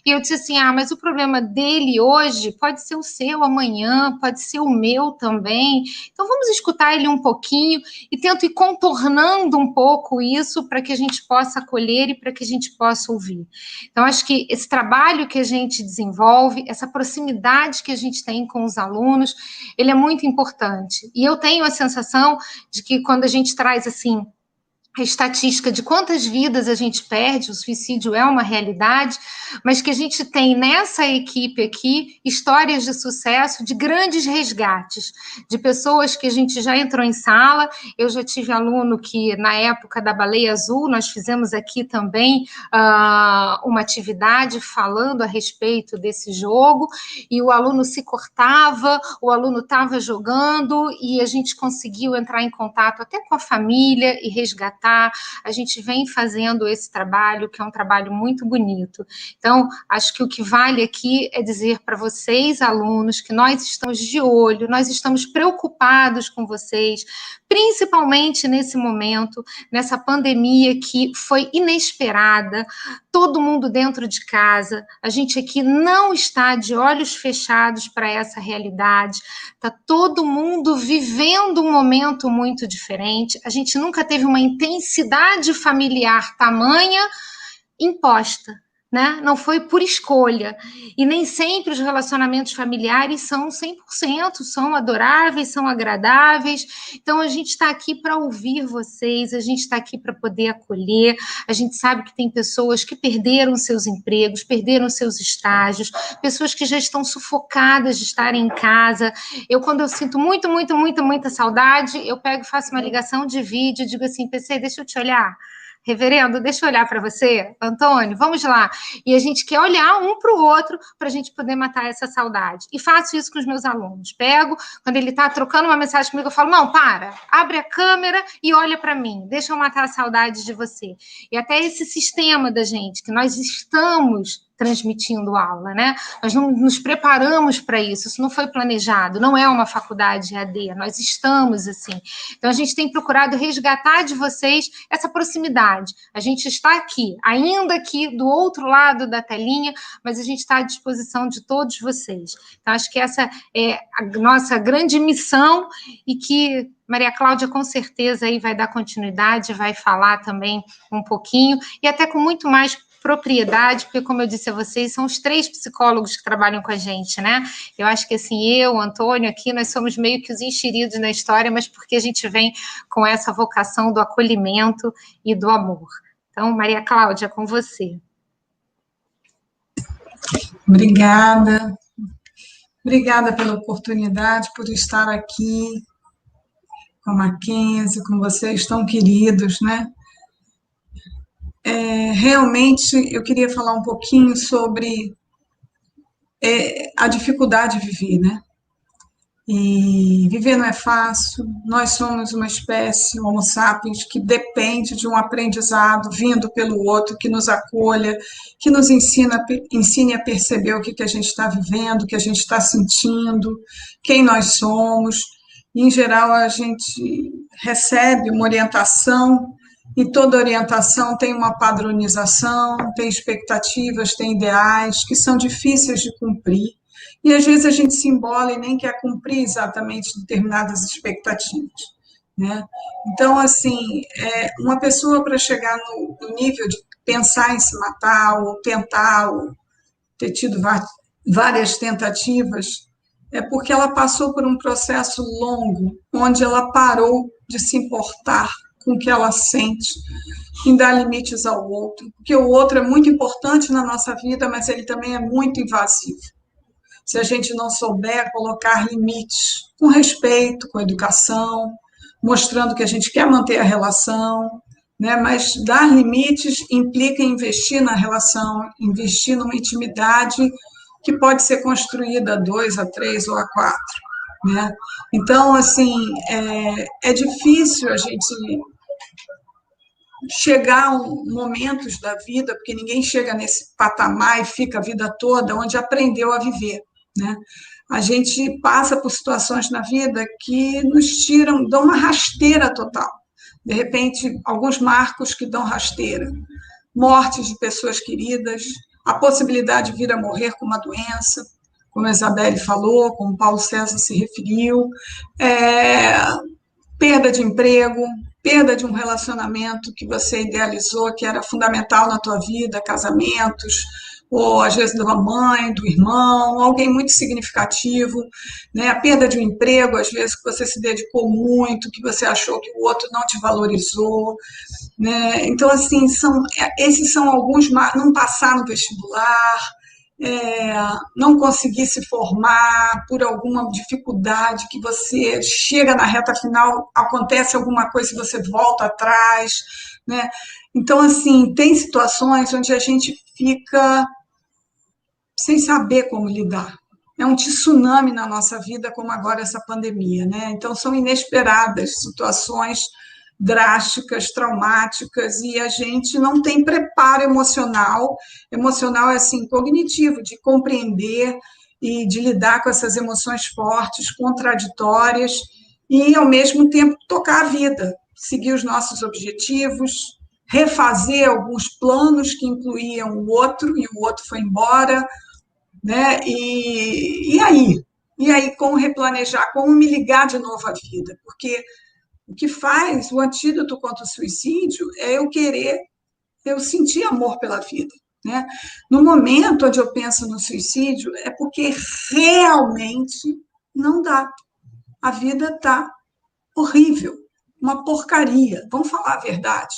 E eu disse assim, mas o problema dele hoje pode ser o seu amanhã, pode ser o meu também. Então, vamos escutar ele um pouquinho e tento ir contornando um pouco isso para que a gente possa acolher e para que a gente possa ouvir. Então, acho que esse trabalho que a gente desenvolve, essa proximidade que a gente tem com os alunos, ele é muito importante. E eu tenho a sensação de que quando a gente traz, assim, a estatística de quantas vidas a gente perde, o suicídio é uma realidade, mas que a gente tem nessa equipe aqui histórias de sucesso, de grandes resgates, de pessoas que a gente já entrou em sala. Eu já tive aluno que, na época da Baleia Azul, nós fizemos aqui também uma atividade falando a respeito desse jogo, e o aluno se cortava, o aluno estava jogando, e a gente conseguiu entrar em contato até com a família e resgatar. A gente vem fazendo esse trabalho, que é um trabalho muito bonito. Então, acho que o que vale aqui é dizer para vocês, alunos, que nós estamos de olho, nós estamos preocupados com vocês, principalmente nesse momento, nessa pandemia que foi inesperada, todo mundo dentro de casa, a gente aqui não está de olhos fechados para essa realidade, está todo mundo vivendo um momento muito diferente, a gente nunca teve uma intensidade familiar tamanha imposta, né? Não foi por escolha, e nem sempre os relacionamentos familiares são 100%, são adoráveis, são agradáveis. Então a gente está aqui para ouvir vocês, a gente está aqui para poder acolher. A gente sabe que tem pessoas que perderam seus empregos, perderam seus estágios, pessoas que já estão sufocadas de estarem em casa. Quando eu sinto muita saudade, eu pego e faço uma ligação de vídeo, digo assim: PC, deixa eu te olhar. Reverendo, deixa eu olhar para você. Antônio, vamos lá. E a gente quer olhar um para o outro para a gente poder matar essa saudade. E faço isso com os meus alunos. Pego, quando ele está trocando uma mensagem comigo, eu falo: não, para, abre a câmera e olha para mim. Deixa eu matar a saudade de você. E até esse sistema da gente, que nós estamos transmitindo aula, né? Nós não nos preparamos para isso não foi planejado, não é uma faculdade EAD, nós estamos assim. Então, a gente tem procurado resgatar de vocês essa proximidade. A gente está aqui, ainda aqui do outro lado da telinha, mas a gente está à disposição de todos vocês. Então, acho que essa é a nossa grande missão, e que Maria Cláudia, com certeza, aí vai dar continuidade, vai falar também um pouquinho, e até com muito mais propriedade, porque, como eu disse a vocês, são os 3 psicólogos que trabalham com a gente, né? Eu acho que, assim, eu, Antônio, aqui, nós somos meio que os enxeridos na história, mas porque a gente vem com essa vocação do acolhimento e do amor. Então, Maria Cláudia, com você. Obrigada. Obrigada pela oportunidade, por estar aqui com a Mackenzie, com vocês tão queridos, né? Realmente, eu queria falar um pouquinho sobre a dificuldade de viver, né? E viver não é fácil, nós somos uma espécie, Homo sapiens, que depende de um aprendizado vindo pelo outro, que nos acolha, que nos ensine a perceber o que a gente está vivendo, o que a gente está sentindo, quem nós somos. E, em geral, a gente recebe uma orientação, e toda orientação tem uma padronização, tem expectativas, tem ideais que são difíceis de cumprir, e às vezes a gente se embola e nem quer cumprir exatamente determinadas expectativas, né? Então, assim, uma pessoa para chegar no nível de pensar em se matar, ou tentar, ou ter tido várias tentativas, é porque ela passou por um processo longo, onde ela parou de se importar com o que ela sente, em dar limites ao outro, porque o outro é muito importante na nossa vida, mas ele também é muito invasivo. Se a gente não souber colocar limites, com respeito, com educação, mostrando que a gente quer manter a relação, né? Mas dar limites implica investir na relação, investir numa intimidade que pode ser construída a 2, a 3 ou a 4. Né? Então, assim, é difícil a gente chegar a momentos da vida, porque ninguém chega nesse patamar e fica a vida toda onde aprendeu a viver, né? A gente passa por situações na vida que nos tiram, dão uma rasteira total. De repente, alguns marcos que dão rasteira. Mortes de pessoas queridas, a possibilidade de vir a morrer com uma doença, como a Isabelle falou, como o Paulo César se referiu, perda de emprego, perda de um relacionamento que você idealizou, que era fundamental na tua vida, casamentos, ou às vezes da mãe, do irmão, alguém muito significativo, né? A perda de um emprego, às vezes que você se dedicou muito, que você achou que o outro não te valorizou, né? Então, assim, esses são alguns, não passar no vestibular, não conseguir se formar por alguma dificuldade, que você chega na reta final, acontece alguma coisa e você volta atrás, né? Então, assim, tem situações onde a gente fica sem saber como lidar. É um tsunami na nossa vida, como agora essa pandemia, né? Então, são inesperadas situações drásticas, traumáticas, e a gente não tem preparo emocional. Emocional é assim, cognitivo, de compreender e de lidar com essas emoções fortes, contraditórias, e, ao mesmo tempo, tocar a vida, seguir os nossos objetivos, refazer alguns planos que incluíam o outro, e o outro foi embora, né? E aí? E aí, como replanejar, como me ligar de novo à vida? Porque o que faz o antídoto contra o suicídio é eu sentir amor pela vida, né? No momento onde eu penso no suicídio, é porque realmente não dá. A vida está horrível, uma porcaria. Vamos falar a verdade.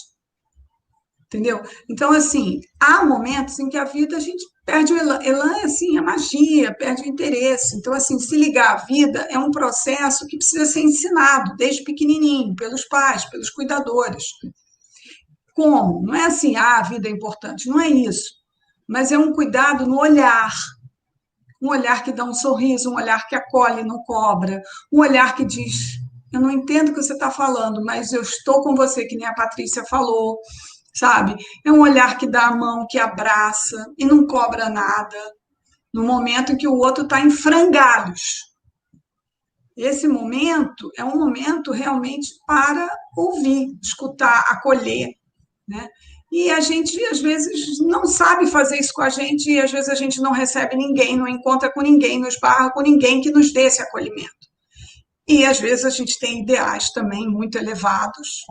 Entendeu? Então, assim, há momentos em que a vida a gente perde o elan. Elan é assim, a magia, perde o interesse. Então, assim, se ligar à vida é um processo que precisa ser ensinado desde pequenininho, pelos pais, pelos cuidadores. Como? Não é assim, a vida é importante, não é isso. Mas é um cuidado no olhar. Um olhar que dá um sorriso, um olhar que acolhe, não cobra, um olhar que diz: eu não entendo o que você está falando, mas eu estou com você, que nem a Patrícia falou, sabe? É um olhar que dá a mão, que abraça e não cobra nada, no momento em que o outro está em frangalhos. Esse momento é um momento realmente para ouvir, escutar, acolher, né? E a gente, às vezes, não sabe fazer isso com a gente, e às vezes a gente não recebe ninguém, não encontra com ninguém, não esbarra com ninguém que nos dê esse acolhimento. E, às vezes, a gente tem ideais também muito elevados,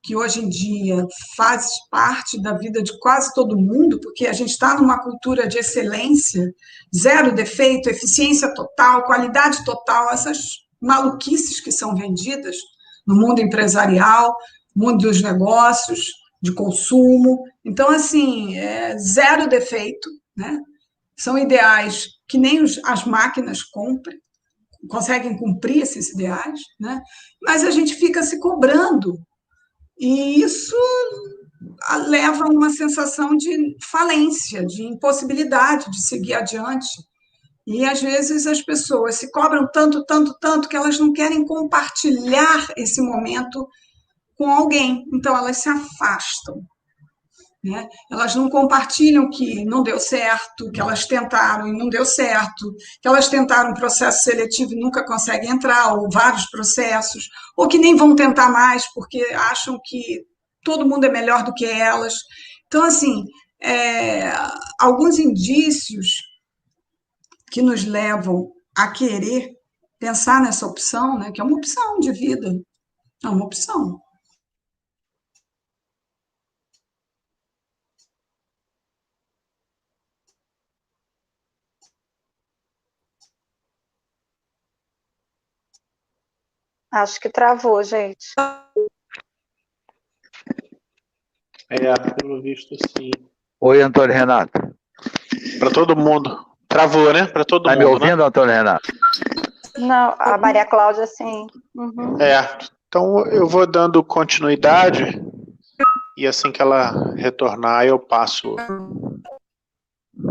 que hoje em dia faz parte da vida de quase todo mundo, porque a gente está numa cultura de excelência, zero defeito, eficiência total, qualidade total, essas maluquices que são vendidas no mundo empresarial, mundo dos negócios, de consumo. Então, assim, zero defeito, né? São ideais que nem as máquinas conseguem cumprir esses ideais, né? Mas a gente fica se cobrando, e isso leva a uma sensação de falência, de impossibilidade de seguir adiante. E, às vezes, as pessoas se cobram tanto, tanto, tanto, que elas não querem compartilhar esse momento com alguém. Então, elas se afastam, né? Elas não compartilham que não deu certo, que elas tentaram e não deu certo, que elas tentaram um processo seletivo e nunca conseguem entrar, ou vários processos, ou que nem vão tentar mais porque acham que todo mundo é melhor do que elas. Então, assim, alguns indícios que nos levam a querer pensar nessa opção, né, que é uma opção de vida, é uma opção. Acho que travou, gente. Pelo visto, sim. Oi, Antônio Renato. Para todo mundo. Travou, né? Para todo mundo. Tá me ouvindo, né? Antônio Renato? Não, a Maria Cláudia, sim. Uhum. Então eu vou dando continuidade, e assim que ela retornar, eu passo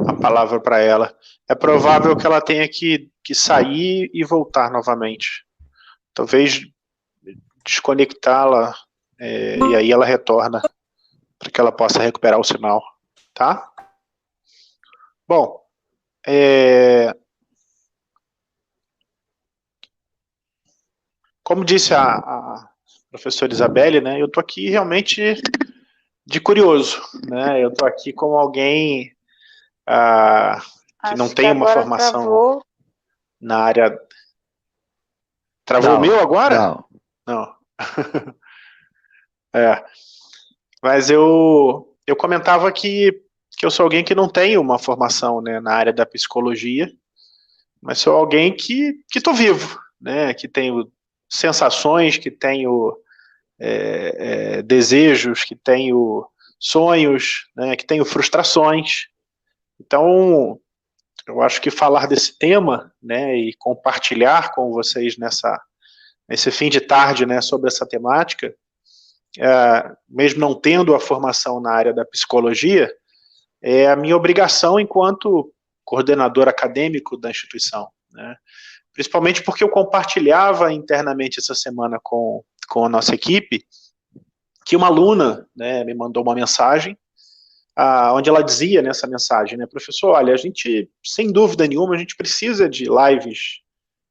a palavra para ela. É provável que ela tenha que sair e voltar novamente. Talvez desconectá-la, e aí ela retorna, para que ela possa recuperar o sinal, tá? Bom, como disse a professora Isabelle, né, eu estou aqui realmente de curioso, né? Eu estou aqui como alguém que não tem uma formação na área. Travou o meu agora? Não. Mas eu comentava que que eu sou alguém que não tem uma formação, né, na área da psicologia, mas sou alguém que estou vivo, né, que tenho sensações, que tenho desejos, que tenho sonhos, né, que tenho frustrações. Então, eu acho que falar desse tema, né, e compartilhar com vocês nesse fim de tarde, né, sobre essa temática, mesmo não tendo a formação na área da psicologia, é a minha obrigação enquanto coordenador acadêmico da instituição, né? Principalmente porque eu compartilhava internamente essa semana com a nossa equipe, que uma aluna, né, me mandou uma mensagem, onde ela dizia nessa mensagem, né, professor, olha, a gente, sem dúvida nenhuma, a gente precisa de lives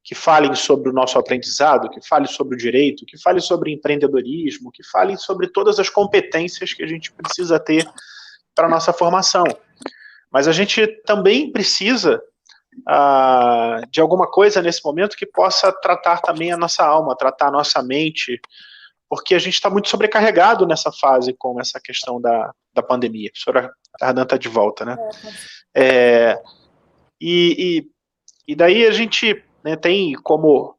que falem sobre o nosso aprendizado, que falem sobre o direito, que falem sobre empreendedorismo, que falem sobre todas as competências que a gente precisa ter para a nossa formação. Mas a gente também precisa de alguma coisa nesse momento que possa tratar também a nossa alma, tratar a nossa mente, porque a gente está muito sobrecarregado nessa fase com essa questão da pandemia. A professora Tardan está de volta, né? E daí a gente, né, tem como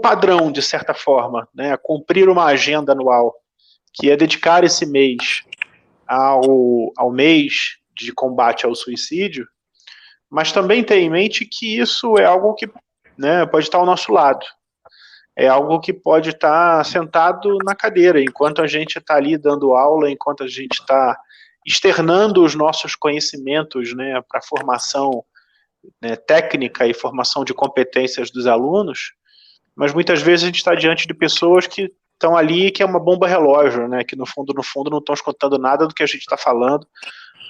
padrão, de certa forma, né, cumprir uma agenda anual, que é dedicar esse mês ao mês de combate ao suicídio, mas também ter em mente que isso é algo que, né, pode estar ao nosso lado. É algo que pode estar sentado na cadeira, enquanto a gente está ali dando aula, enquanto a gente está externando os nossos conhecimentos, né, para a formação, né, técnica e formação de competências dos alunos, mas muitas vezes a gente está diante de pessoas que estão ali, que é uma bomba relógio, né, que no fundo não estão escutando nada do que a gente está falando,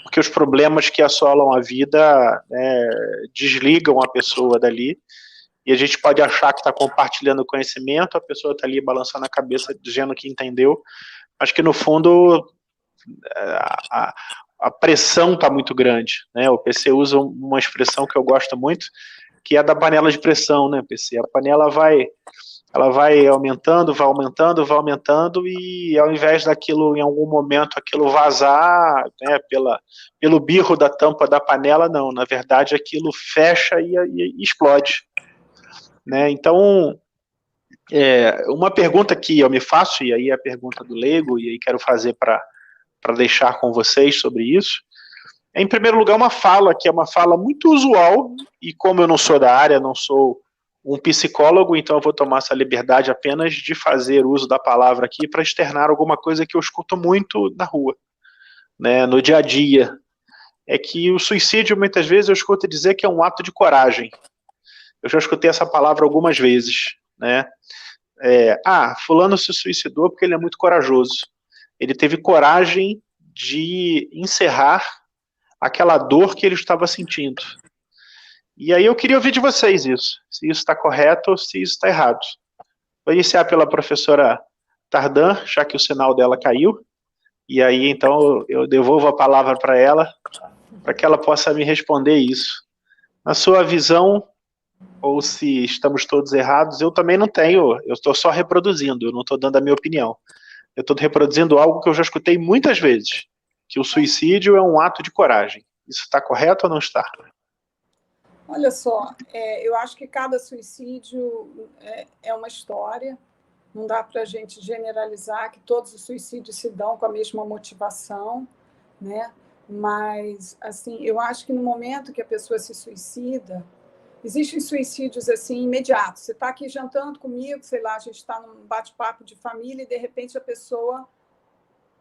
porque os problemas que assolam a vida, né, desligam a pessoa dali, e a gente pode achar que está compartilhando conhecimento, a pessoa está ali balançando a cabeça, dizendo que entendeu, mas que no fundo a pressão está muito grande, né? O PC usa uma expressão que eu gosto muito, que é da panela de pressão, né, PC? A panela ela vai aumentando, e ao invés daquilo, em algum momento, aquilo vazar, né, pelo birro da tampa da panela, não, na verdade aquilo fecha e explode, né? Então, uma pergunta que eu me faço, e aí é a pergunta do leigo, e aí quero fazer para deixar com vocês sobre isso, em primeiro lugar, uma fala que é uma fala muito usual, e como eu não sou da área, não sou um psicólogo, então eu vou tomar essa liberdade apenas de fazer uso da palavra aqui para externar alguma coisa que eu escuto muito na rua, né, no dia a dia. É que o suicídio, muitas vezes, eu escuto dizer que é um ato de coragem. Eu já escutei essa palavra algumas vezes, né? Fulano se suicidou porque ele é muito corajoso. Ele teve coragem de encerrar aquela dor que ele estava sentindo. E aí eu queria ouvir de vocês isso, se isso está correto ou se isso está errado. Vou iniciar pela professora Tardan, já que o sinal dela caiu, e aí então eu devolvo a palavra para ela, para que ela possa me responder isso. Na sua visão, ou se estamos todos errados, eu também não tenho, eu estou só reproduzindo, eu não estou dando a minha opinião. Eu estou reproduzindo algo que eu já escutei muitas vezes, que o suicídio é um ato de coragem. Isso está correto ou não está? Olha só, eu acho que cada suicídio é uma história, não dá para a gente generalizar que todos os suicídios se dão com a mesma motivação, né? Mas, assim, eu acho que no momento que a pessoa se suicida, existem suicídios assim imediatos. Você está aqui jantando comigo, sei lá, a gente está num bate-papo de família e, de repente, a pessoa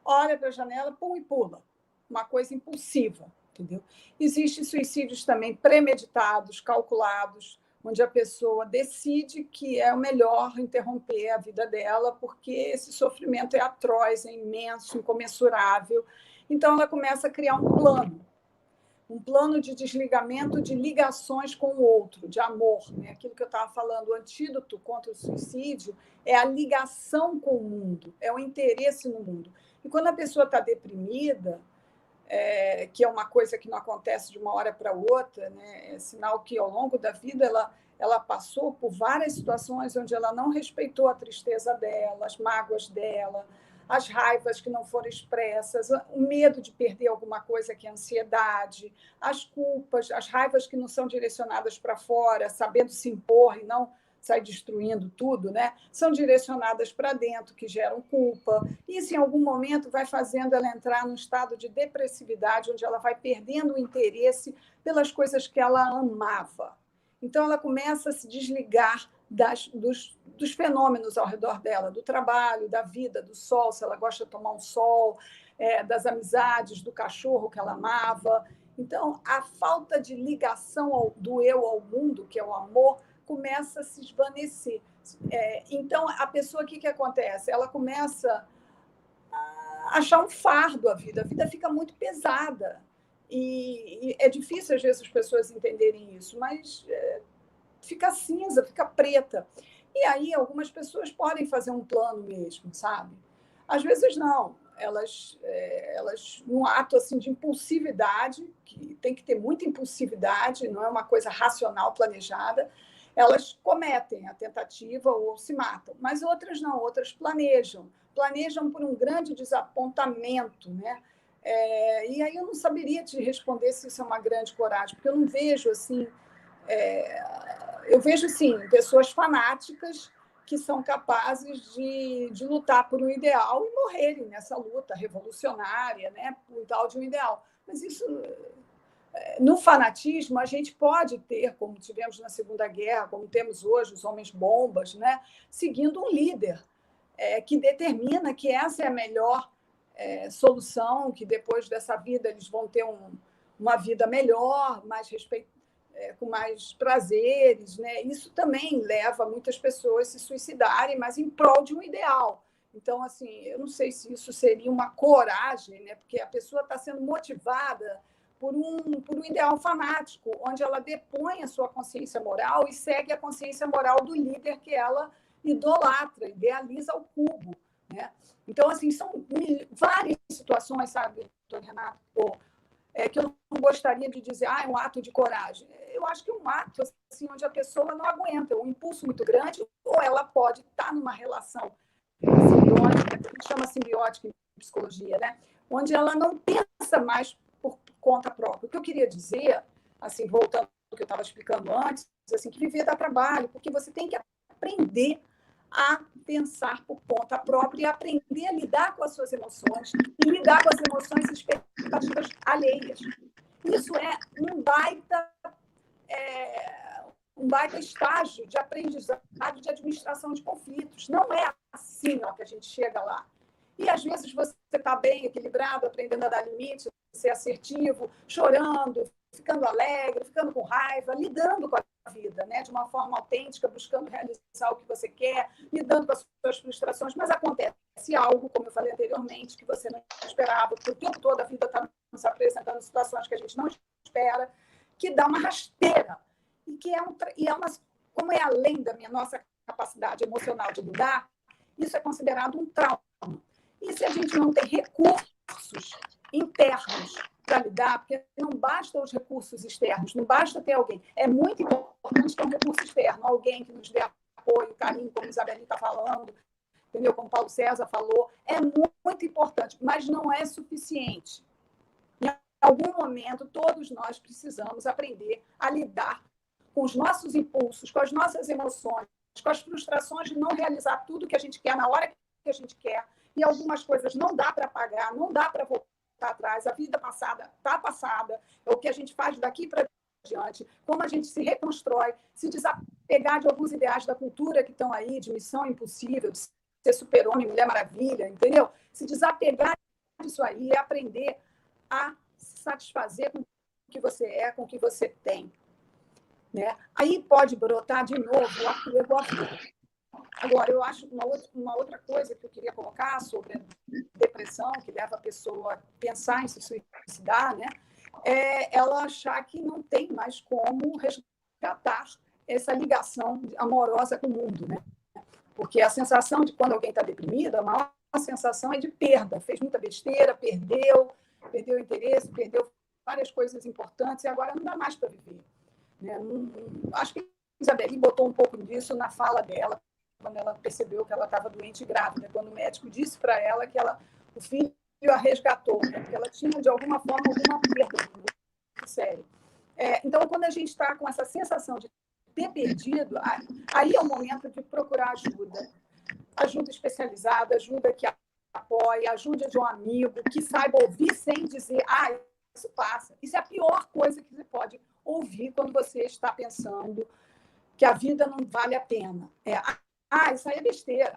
olha para a janela, pum, e pula. Uma coisa impulsiva. Entendeu? Existem suicídios também premeditados, calculados, onde a pessoa decide que é o melhor interromper a vida dela, porque esse sofrimento é atroz, é imenso, incomensurável. Então, ela começa a criar um plano de desligamento de ligações com o outro, de amor. Né? Aquilo que eu estava falando, o antídoto contra o suicídio é a ligação com o mundo, é o interesse no mundo. E quando a pessoa está deprimida, que é uma coisa que não acontece de uma hora para outra, né? É sinal que, ao longo da vida, ela passou por várias situações onde ela não respeitou a tristeza dela, as mágoas dela, as raivas que não foram expressas, o medo de perder alguma coisa, que é a ansiedade, as culpas, as raivas que não são direcionadas para fora, sabendo se impor e não sai destruindo tudo, né? São direcionadas para dentro, que geram culpa. Isso, em algum momento, vai fazendo ela entrar num estado de depressividade, onde ela vai perdendo o interesse pelas coisas que ela amava. Então, ela começa a se desligar dos fenômenos ao redor dela, do trabalho, da vida, do sol, se ela gosta de tomar um sol, das amizades, do cachorro que ela amava. Então, a falta de ligação do eu ao mundo, que é o amor, começa a se esvanecer. Então, a pessoa, o que acontece? Ela começa a achar um fardo a vida fica muito pesada. E é difícil, às vezes, as pessoas entenderem isso, mas fica cinza, fica preta. E aí, algumas pessoas podem fazer um plano mesmo, sabe? Às vezes, não. Elas num ato assim, de impulsividade, que tem que ter muita impulsividade, não é uma coisa racional, planejada, elas cometem a tentativa ou se matam. Mas outras não, outras planejam por um grande desapontamento, né? E aí eu não saberia te responder se isso é uma grande coragem, porque eu não vejo assim... eu vejo, sim, pessoas fanáticas que são capazes de lutar por um ideal e morrerem nessa luta revolucionária, né, por tal de um ideal. Mas isso, no fanatismo, a gente pode ter, como tivemos na Segunda Guerra, como temos hoje, os homens-bombas, né, seguindo um líder que determina que essa é a melhor solução, que depois dessa vida eles vão ter uma vida melhor, com mais prazeres, né? Isso também leva muitas pessoas a se suicidarem, mas em prol de um ideal. Então, assim, eu não sei se isso seria uma coragem, né? Porque a pessoa está sendo motivada por um ideal fanático, onde ela depõe a sua consciência moral e segue a consciência moral do líder que ela idolatra, idealiza ao cubo, né? Então, assim, são várias situações, sabe, doutor Renato, que eu não gostaria de dizer, é um ato de coragem. Eu acho que é um ato assim, onde a pessoa não aguenta, um impulso muito grande, ou ela pode estar numa relação simbiótica, que a gente chama simbiótica em psicologia, né? Onde ela não pensa mais por conta própria. O que eu queria dizer, assim, voltando ao que eu estava explicando antes, assim, que viver dá trabalho, porque você tem que aprender a pensar por conta própria e aprender a lidar com as suas emoções e lidar com as emoções e expectativas alheias. Isso é um baita estágio de aprendizado de administração de conflitos. Não é assim que a gente chega lá. E, às vezes, você está bem equilibrado, aprendendo a dar limite, ser assertivo, chorando, ficando alegre, ficando com raiva, lidando com a vida, né? De uma forma autêntica, buscando realizar o que você quer, lidando com as suas frustrações, mas acontece algo, como eu falei anteriormente, que você não esperava, porque o tempo todo a vida está nos apresentando situações que a gente não espera, que dá uma rasteira, como é além da nossa capacidade emocional de lidar, isso é considerado um trauma. E se a gente não tem recursos internos para lidar, porque não basta os recursos externos, não basta ter alguém. É muito importante ter um recurso externo, alguém que nos dê apoio, carinho, como a Isabeli está falando, entendeu? Como Paulo César falou. É muito importante, mas não é suficiente. Em algum momento, todos nós precisamos aprender a lidar com os nossos impulsos, com as nossas emoções, com as frustrações de não realizar tudo que a gente quer na hora que a gente quer. E algumas coisas não dá para apagar, não dá para voltar atrás. A vida passada está passada. É o que a gente faz daqui para diante, como a gente se reconstrói, se desapegar de alguns ideais da cultura que estão aí, de missão impossível, de ser super-homem, Mulher Maravilha, entendeu? Se desapegar disso aí e aprender a se satisfazer com o que você é, com o que você tem. Né? Aí pode brotar de novo o apego à vida. Agora, eu acho uma outra coisa que eu queria colocar sobre a depressão, que leva a pessoa a pensar em se suicidar, né? É ela achar que não tem mais como resgatar essa ligação amorosa com o mundo, né? Porque a sensação de quando alguém está deprimido, a maior sensação é de perda. Fez muita besteira, perdeu o interesse, perdeu várias coisas importantes e agora não dá mais para viver. Né? Acho que a Isabeli botou um pouco disso na fala dela, quando ela percebeu que ela estava doente e grávida, quando o médico disse para ela que o filho a resgatou, né? Porque ela tinha, de alguma forma, alguma perda muito séria. Então, quando a gente está com essa sensação de ter perdido, aí é o momento de procurar ajuda. Ajuda especializada, ajuda que apoia, ajuda de um amigo, que saiba ouvir sem dizer, isso passa. Isso é a pior coisa que você pode ouvir quando você está pensando que a vida não vale a pena. Isso aí é besteira.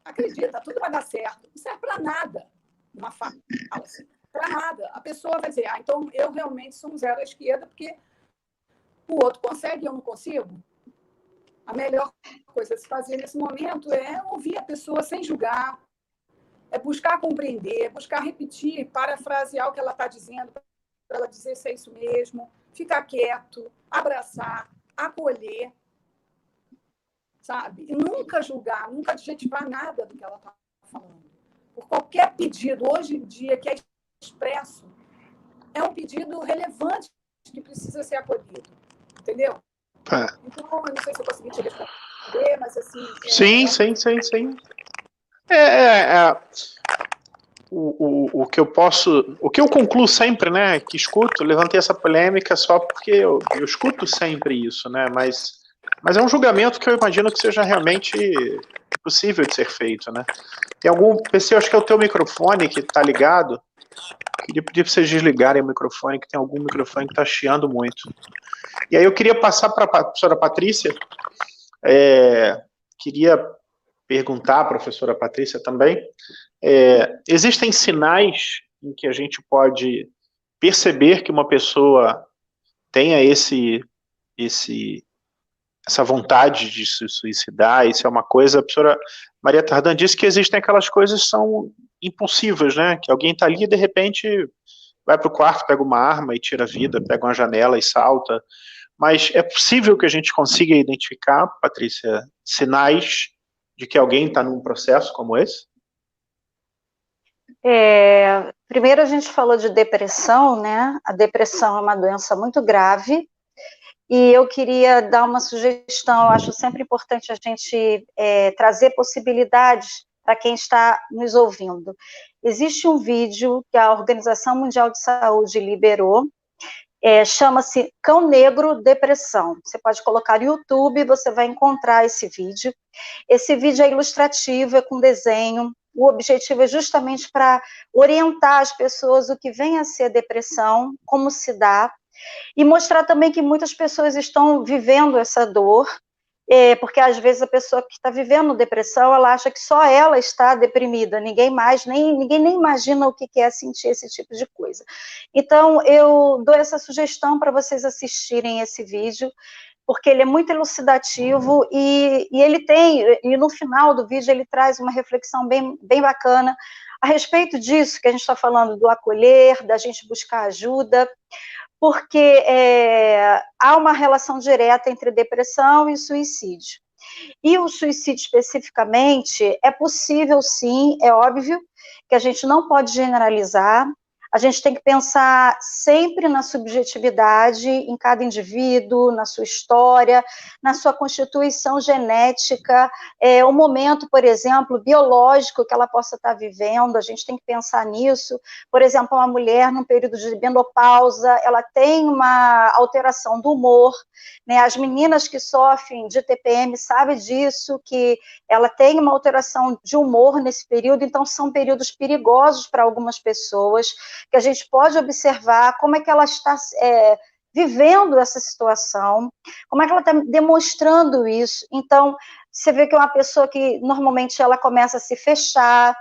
Acredita, tudo vai dar certo. Não serve para nada. Uma fala assim. Para nada. A pessoa vai dizer, então eu realmente sou um zero à esquerda, porque o outro consegue e eu não consigo. A melhor coisa a se fazer nesse momento é ouvir a pessoa sem julgar, é buscar compreender, buscar repetir, parafrasear o que ela está dizendo, para ela dizer se é isso mesmo, ficar quieto, abraçar, acolher, sabe? E nunca julgar, nunca adjetivar nada do que ela está falando. Por qualquer pedido, hoje em dia, que é expresso, é um pedido relevante que precisa ser acolhido. Entendeu? Então, eu não sei se eu consegui te responder, mas assim... Sim. O que eu concluo sempre, né, que escuto, levantei essa polêmica só porque eu escuto sempre isso, né, mas é um julgamento que eu imagino que seja realmente possível de ser feito, né. Tem algum, PC, acho que é o teu microfone que está ligado, queria pedir para vocês desligarem o microfone, que tem algum microfone que está chiando muito. E aí eu queria passar para a professora Patrícia, queria perguntar à professora Patrícia também, existem sinais em que a gente pode perceber que uma pessoa tenha essa vontade de se suicidar? Isso é uma coisa, a professora Maria Tardan disse que existem aquelas coisas que são impulsivas, né? Que alguém está ali e de repente vai para o quarto, pega uma arma e tira a vida, pega uma janela e salta. Mas é possível que a gente consiga identificar, Patrícia, sinais de que alguém está num processo como esse? Primeiro a gente falou de depressão, né? A depressão é uma doença muito grave, e eu queria dar uma sugestão. Eu acho sempre importante a gente trazer possibilidades para quem está nos ouvindo. Existe um vídeo que a Organização Mundial de Saúde liberou, chama-se Cão Negro Depressão. Você pode colocar no YouTube, você vai encontrar esse vídeo. Esse vídeo é ilustrativo, é com desenho. O objetivo é justamente para orientar as pessoas o que vem a ser depressão, como se dá, e mostrar também que muitas pessoas estão vivendo essa dor, porque às vezes a pessoa que está vivendo depressão, ela acha que só ela está deprimida, ninguém nem imagina o que é sentir esse tipo de coisa. Então, eu dou essa sugestão para vocês assistirem esse vídeo, porque ele é muito elucidativo e no final do vídeo ele traz uma reflexão bem bacana a respeito disso que a gente está falando, do acolher, da gente buscar ajuda, porque há uma relação direta entre depressão e suicídio. E o suicídio especificamente é possível, sim, é óbvio que a gente não pode generalizar. A gente tem que pensar sempre na subjetividade, em cada indivíduo, na sua história, na sua constituição genética, o momento, por exemplo, biológico que ela possa estar vivendo, a gente tem que pensar nisso. Por exemplo, uma mulher num período de menopausa, ela tem uma alteração do humor, né? As meninas que sofrem de TPM sabem disso, que ela tem uma alteração de humor nesse período, então são períodos perigosos para algumas pessoas, que a gente pode observar como é que ela está vivendo essa situação, como é que ela está demonstrando isso. Então, você vê que é uma pessoa que, normalmente, ela começa a se fechar,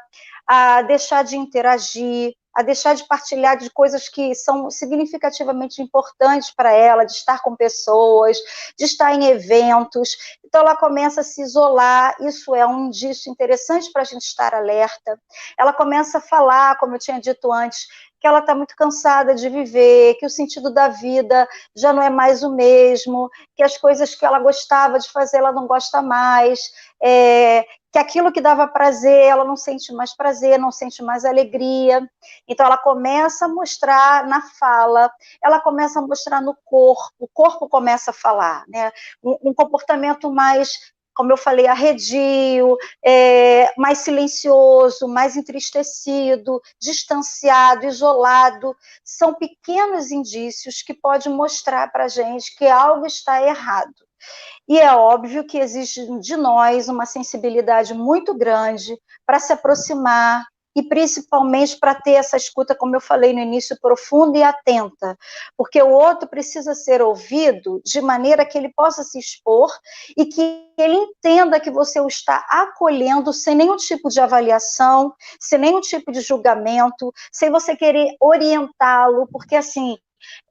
a deixar de interagir, a deixar de partilhar de coisas que são significativamente importantes para ela, de estar com pessoas, de estar em eventos. Então, ela começa a se isolar, isso é um indício interessante para a gente estar alerta. Ela começa a falar, como eu tinha dito antes, que ela está muito cansada de viver, que o sentido da vida já não é mais o mesmo, que as coisas que ela gostava de fazer, ela não gosta mais, que aquilo que dava prazer, ela não sente mais prazer, não sente mais alegria. Então, ela começa a mostrar na fala, ela começa a mostrar no corpo, o corpo começa a falar, né? Um comportamento mais como eu falei, arredio, mais silencioso, mais entristecido, distanciado, isolado. São pequenos indícios que podem mostrar para a gente que algo está errado. E é óbvio que exige de nós uma sensibilidade muito grande para se aproximar, e principalmente para ter essa escuta, como eu falei no início, profunda e atenta, porque o outro precisa ser ouvido de maneira que ele possa se expor e que ele entenda que você o está acolhendo sem nenhum tipo de avaliação, sem nenhum tipo de julgamento, sem você querer orientá-lo, porque assim,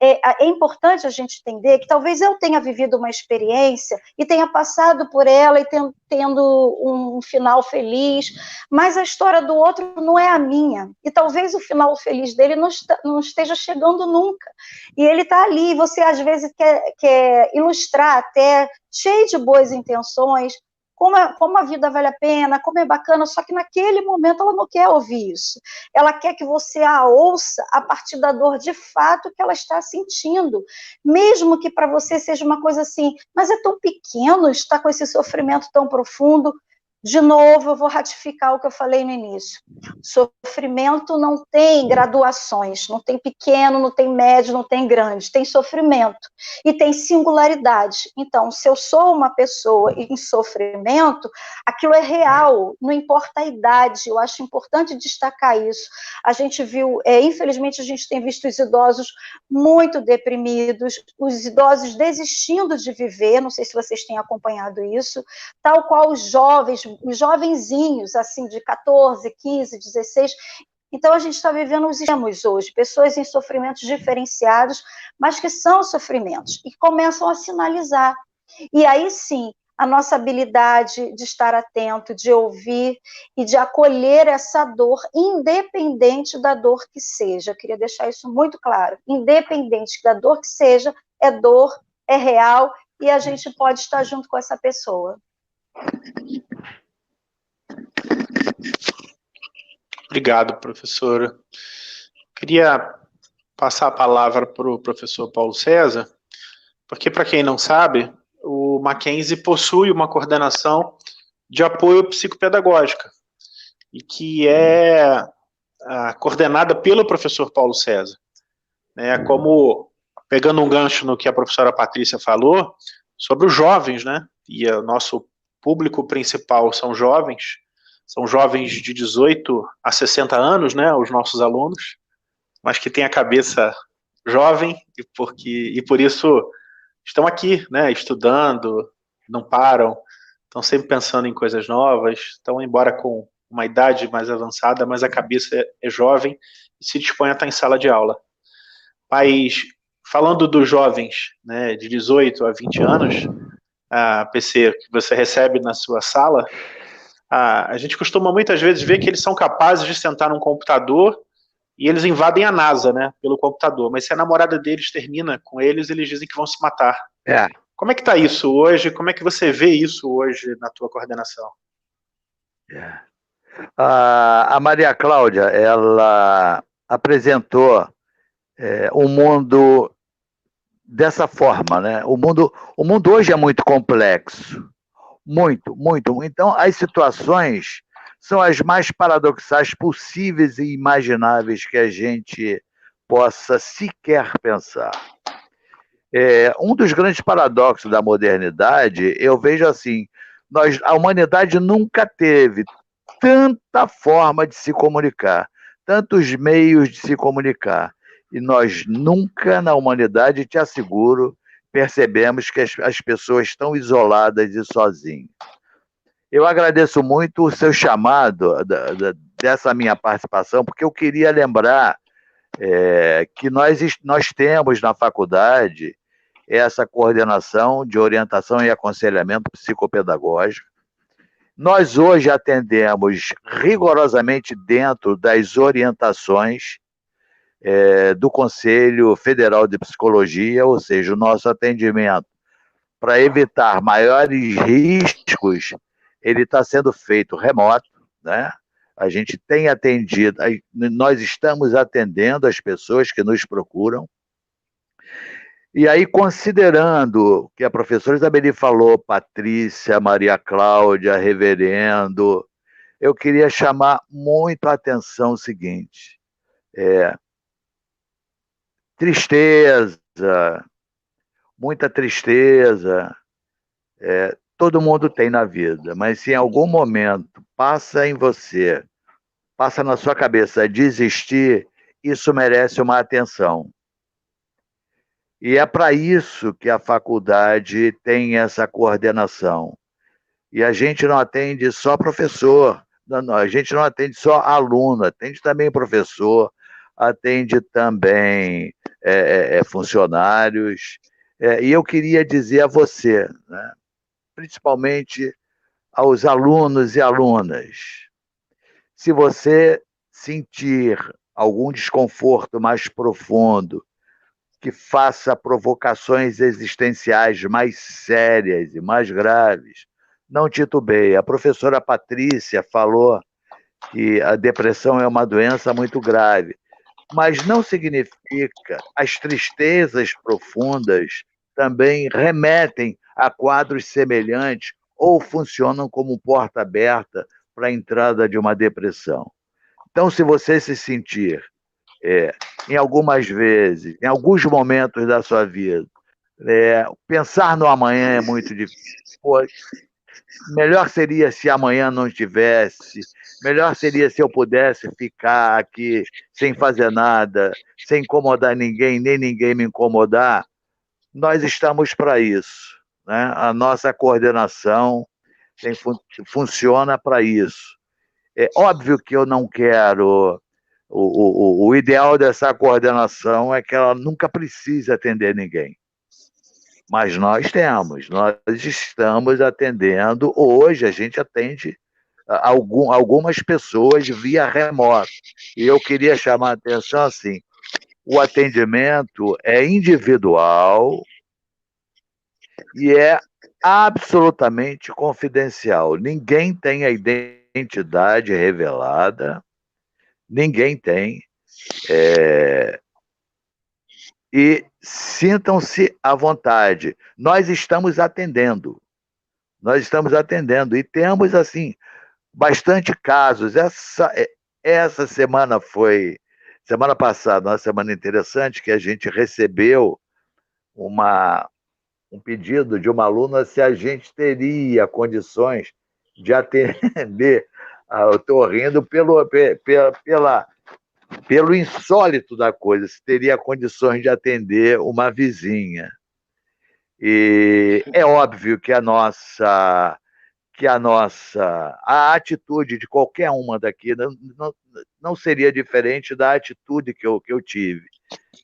é importante a gente entender que talvez eu tenha vivido uma experiência e tenha passado por ela e tendo um final feliz, mas a história do outro não é a minha. E talvez o final feliz dele não esteja chegando nunca. E ele está ali, e você às vezes quer ilustrar até, cheio de boas intenções, como a vida vale a pena, como é bacana, só que naquele momento ela não quer ouvir isso. Ela quer que você a ouça a partir da dor de fato que ela está sentindo, mesmo que para você seja uma coisa assim, mas é tão pequeno estar com esse sofrimento tão profundo. De novo, eu vou ratificar o que eu falei no início. Sofrimento não tem graduações, não tem pequeno, não tem médio, não tem grande, tem sofrimento e tem singularidade. Então, se eu sou uma pessoa em sofrimento, aquilo é real, não importa a idade, eu acho importante destacar isso. A gente viu, infelizmente, a gente tem visto os idosos muito deprimidos, os idosos desistindo de viver, não sei se vocês têm acompanhado isso, tal qual os jovenzinhos, assim, de 14, 15, 16. Então, a gente está vivendo os extremos hoje, pessoas em sofrimentos diferenciados, mas que são sofrimentos, e começam a sinalizar. E aí, sim, a nossa habilidade de estar atento, de ouvir e de acolher essa dor, independente da dor que seja. Eu queria deixar isso muito claro. Independente da dor que seja, é dor, é real, e a gente pode estar junto com essa pessoa. Obrigado, professora. Queria passar a palavra para o professor Paulo César, porque, para quem não sabe, o Mackenzie possui uma coordenação de apoio psicopedagógica, e que é coordenada pelo professor Paulo César. Como, pegando um gancho no que a professora Patrícia falou, sobre os jovens, né? E o nosso público principal são jovens de 18 a 60 anos, né, os nossos alunos, mas que têm a cabeça jovem e por isso estão aqui, né, estudando, não param, estão sempre pensando em coisas novas, estão embora com uma idade mais avançada, mas a cabeça é jovem e se dispõe a estar em sala de aula. Mas, falando dos jovens, né, de 18 a 20 anos, a PC que você recebe na sua sala, a gente costuma muitas vezes ver que eles são capazes de sentar num computador e eles invadem a NASA, né, pelo computador, mas se a namorada deles termina com eles, eles dizem que vão se matar. Como é que está isso hoje? Como é que você vê isso hoje na tua coordenação? A Maria Cláudia, ela apresentou um mundo dessa forma, né? O mundo hoje é muito complexo. Muito. Então, as situações são as mais paradoxais possíveis e imagináveis que a gente possa sequer pensar. Um dos grandes paradoxos da modernidade, eu vejo assim, a humanidade nunca teve tanta forma de se comunicar, tantos meios de se comunicar, e nós nunca, na humanidade, te asseguro, percebemos que as pessoas estão isoladas e sozinhas. Eu agradeço muito o seu chamado dessa minha participação, porque eu queria lembrar que nós temos na faculdade essa coordenação de orientação e aconselhamento psicopedagógico. Nós hoje atendemos rigorosamente dentro das orientações do Conselho Federal de Psicologia, ou seja, o nosso atendimento para evitar maiores riscos, ele está sendo feito remoto, né? A gente tem atendido, nós estamos atendendo as pessoas que nos procuram. E aí, considerando que a professora Isabeli falou, Patrícia, Maria Cláudia, reverendo, eu queria chamar muito a atenção o seguinte: tristeza, muita tristeza, todo mundo tem na vida, mas se em algum momento passa em você, passa na sua cabeça desistir, isso merece uma atenção. E é para isso que a faculdade tem essa coordenação. E a gente não atende só professor, não, a gente não atende só aluno, atende também professor, atende também funcionários. E eu queria dizer a você, né, principalmente aos alunos e alunas, se você sentir algum desconforto mais profundo, que faça provocações existenciais mais sérias e mais graves, não titubeie. A professora Patrícia falou que a depressão é uma doença muito grave, mas não significa, as tristezas profundas também remetem a quadros semelhantes ou funcionam como porta aberta para a entrada de uma depressão. Então, se você se sentir, em algumas vezes, em alguns momentos da sua vida, pensar no amanhã é muito difícil. Pô, melhor seria se amanhã não tivesse, melhor seria se eu pudesse ficar aqui sem fazer nada, sem incomodar ninguém, nem ninguém me incomodar. Nós estamos para isso, né? A nossa coordenação funciona para isso. É óbvio que eu não quero... O ideal dessa coordenação é que ela nunca precise atender ninguém. Mas nós estamos atendendo, hoje a gente atende algumas pessoas via remoto. E eu queria chamar a atenção assim, o atendimento é individual e é absolutamente confidencial. Ninguém tem a identidade revelada, ninguém tem. E sintam-se à vontade. Nós estamos atendendo e temos, assim, bastante casos. Essa semana semana passada, uma semana interessante, que a gente recebeu um pedido de uma aluna se a gente teria condições de atender. Eu estou rindo pelo insólito da coisa, se teria condições de atender uma vizinha. E é óbvio que a atitude de qualquer uma daqui não seria diferente da atitude que eu tive.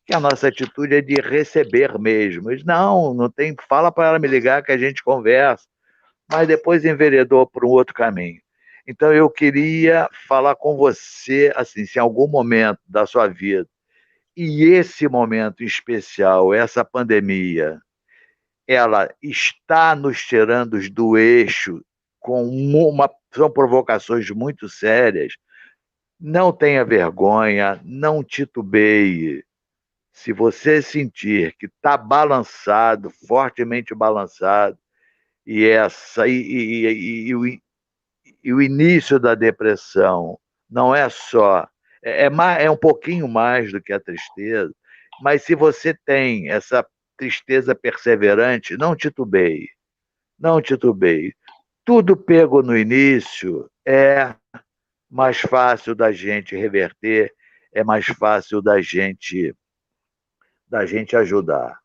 Que a nossa atitude é de receber mesmo. Não tem, fala para ela me ligar que a gente conversa, mas depois enveredou para um outro caminho. Então, eu queria falar com você, assim, se em algum momento da sua vida, e esse momento especial, essa pandemia, ela está nos tirando do eixo, são provocações muito sérias, não tenha vergonha, não titubeie. Se você sentir que está balançado, fortemente balançado, e o início da depressão não é só... É um pouquinho mais do que a tristeza, mas se você tem essa tristeza perseverante, não titubeie. Não titubeie. Tudo pego no início é mais fácil da gente reverter, é mais fácil da gente ajudar.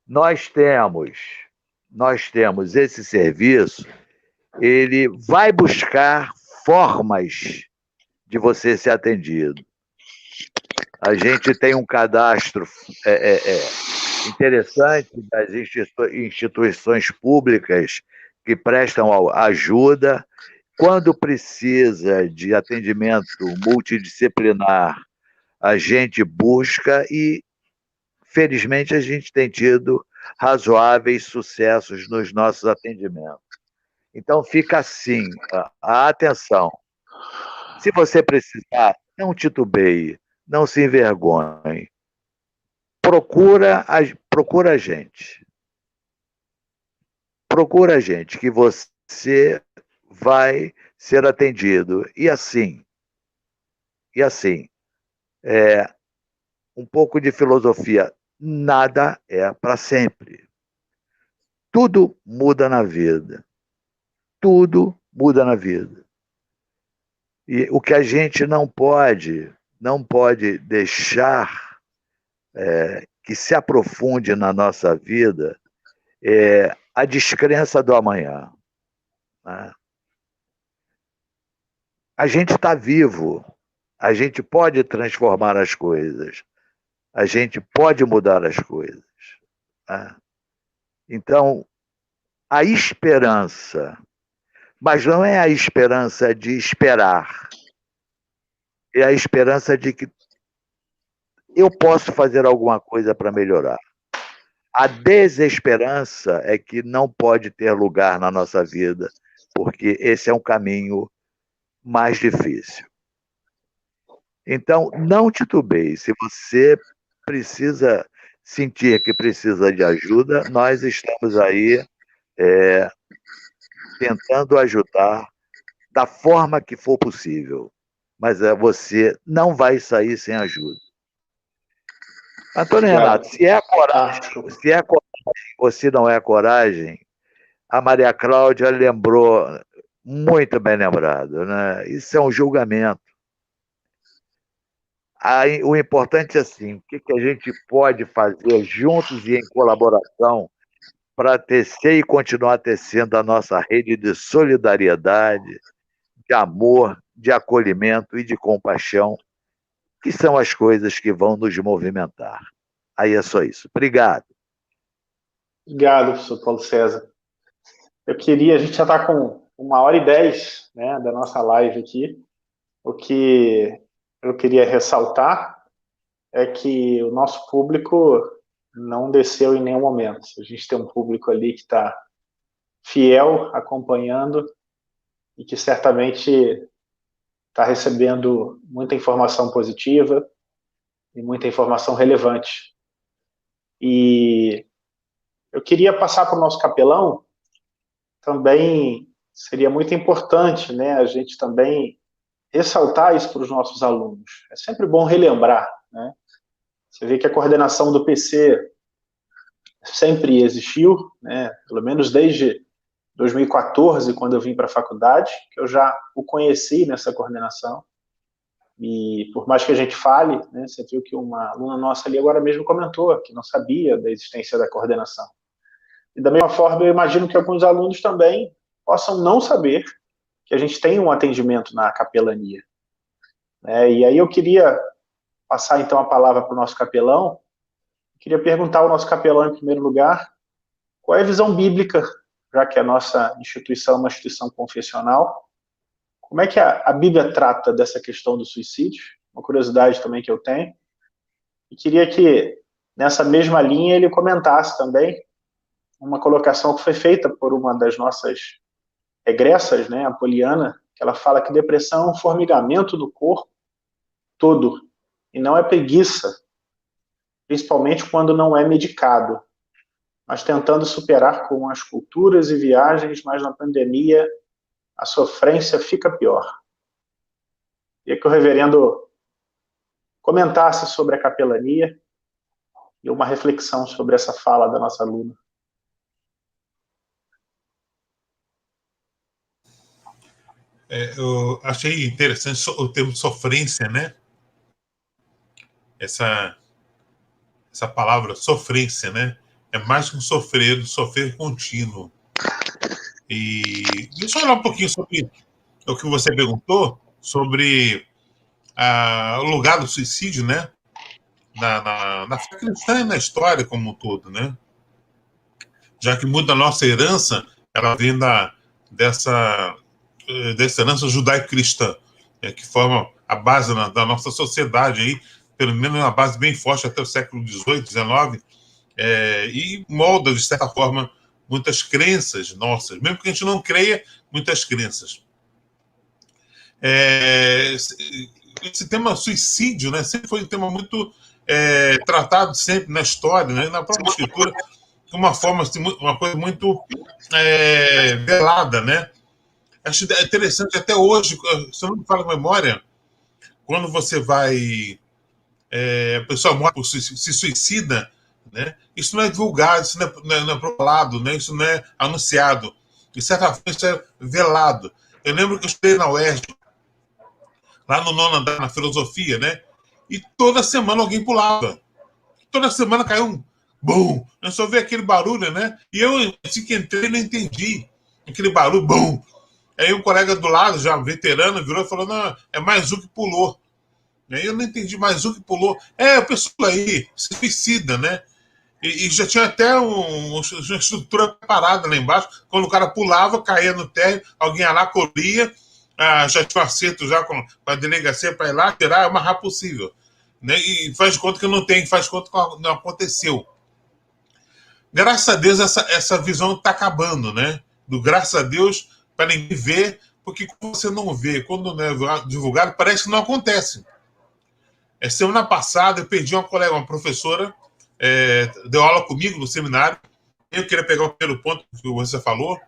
Nós temos esse serviço, ele vai buscar formas de você ser atendido. A gente tem um cadastro interessante das instituições públicas que prestam ajuda. Quando precisa de atendimento multidisciplinar, a gente busca e, felizmente, a gente tem tido razoáveis sucessos nos nossos atendimentos. Então, fica assim, a atenção. Se você precisar, não titubeie, não se envergonhe. procura a gente. Procura a gente, que você vai ser atendido. E assim, um pouco de filosofia. Nada é para sempre. Tudo muda na vida. Tudo muda na vida. E o que a gente não pode deixar que se aprofunde na nossa vida é a descrença do amanhã. Né? A gente está vivo. A gente pode transformar as coisas. A gente pode mudar as coisas. Né? Então, a esperança, mas não é a esperança de esperar, é a esperança de que eu posso fazer alguma coisa para melhorar. A desesperança é que não pode ter lugar na nossa vida, porque esse é um caminho mais difícil. Então, não titubeie. Se você precisa sentir que precisa de ajuda, nós estamos aí tentando ajudar da forma que for possível. Mas você não vai sair sem ajuda. Antônio Renato, se é coragem ou se não é coragem, a Maria Cláudia lembrou, muito bem lembrado, né? Isso é um julgamento. Aí, o importante é assim, o que a gente pode fazer juntos e em colaboração para tecer e continuar tecendo a nossa rede de solidariedade, de amor, de acolhimento e de compaixão, que são as coisas que vão nos movimentar. Aí é só isso. Obrigado. Obrigado, professor Paulo César. A gente já está com 1h10, né, da nossa live aqui. O que eu queria ressaltar é que o nosso público não desceu em nenhum momento. A gente tem um público ali que está fiel, acompanhando, e que certamente está recebendo muita informação positiva e muita informação relevante. E eu queria passar para o nosso capelão. Também seria muito importante, né, a gente também ressaltar isso para os nossos alunos. É sempre bom relembrar, né? Você vê que a coordenação do PC sempre existiu, né? Pelo menos desde 2014, quando eu vim para a faculdade, que eu já o conheci nessa coordenação. E por mais que a gente fale, né, você viu que uma aluna nossa ali agora mesmo comentou que não sabia da existência da coordenação. E da mesma forma, eu imagino que alguns alunos também possam não saber que a gente tem um atendimento na capelania. E aí eu queria passar então a palavra para o nosso capelão. Eu queria perguntar ao nosso capelão, em primeiro lugar, qual é a visão bíblica, já que a nossa instituição é uma instituição confessional, como é que a Bíblia trata dessa questão do suicídio? Uma curiosidade também que eu tenho. E queria que, nessa mesma linha, ele comentasse também uma colocação que foi feita por uma das nossas egressas, né, a Poliana, que ela fala que depressão é um formigamento do corpo todo, e não é preguiça, principalmente quando não é medicado, mas tentando superar com as culturas e viagens, mas na pandemia a sofrência fica pior. Queria que o reverendo comentasse sobre a capelania e uma reflexão sobre essa fala da nossa aluna. Eu achei interessante o termo sofrência, né? Essa palavra sofrência, né? É mais que um sofrer contínuo. E deixa eu falar um pouquinho sobre o que você perguntou, sobre o lugar do suicídio, né? Na fé cristã e na história como um todo, né? Já que muita da nossa herança, ela vem dessa herança judaico-cristã, que forma a base da nossa sociedade, aí, pelo menos uma base bem forte até o século XVIII, XIX, e molda, de certa forma, muitas crenças nossas, mesmo que a gente não creia, muitas crenças. Esse tema suicídio, né, sempre foi um tema muito tratado sempre na história, né, na própria escritura, de uma forma, assim, uma coisa muito velada, né? Acho interessante, até hoje, se eu não me falo a memória, quando você vai... a pessoa morre, se suicida, né? Isso não é divulgado, isso não é propalado, né? Isso não é anunciado. De certa forma, isso é velado. Eu lembro que eu estudei na UERJ, lá no 9º andar, na filosofia, né? E toda semana alguém pulava. Toda semana caiu um bum. Eu só vi aquele barulho, né? E eu, assim que entrei, não entendi. Aquele barulho, bum. Aí um colega do lado, já veterano, virou e falou: não, é mais um que pulou. Aí eu não entendi, mais um que pulou. O pessoal aí se suicida, né? E já tinha até uma estrutura preparada lá embaixo. Quando o cara pulava, caía no térreo, alguém ia lá, corria, já tinha um acerto já com a delegacia para ir lá, tirar o mais rápido possível. Né? E faz de conta que não tem, faz de conta que não aconteceu. Graças a Deus, essa visão está acabando, né? Do graças a Deus, para ninguém ver, porque quando você não vê, quando não é divulgado, parece que não acontece. Semana passada, eu perdi uma colega, uma professora, deu aula comigo no seminário. Eu queria pegar o primeiro ponto que você falou.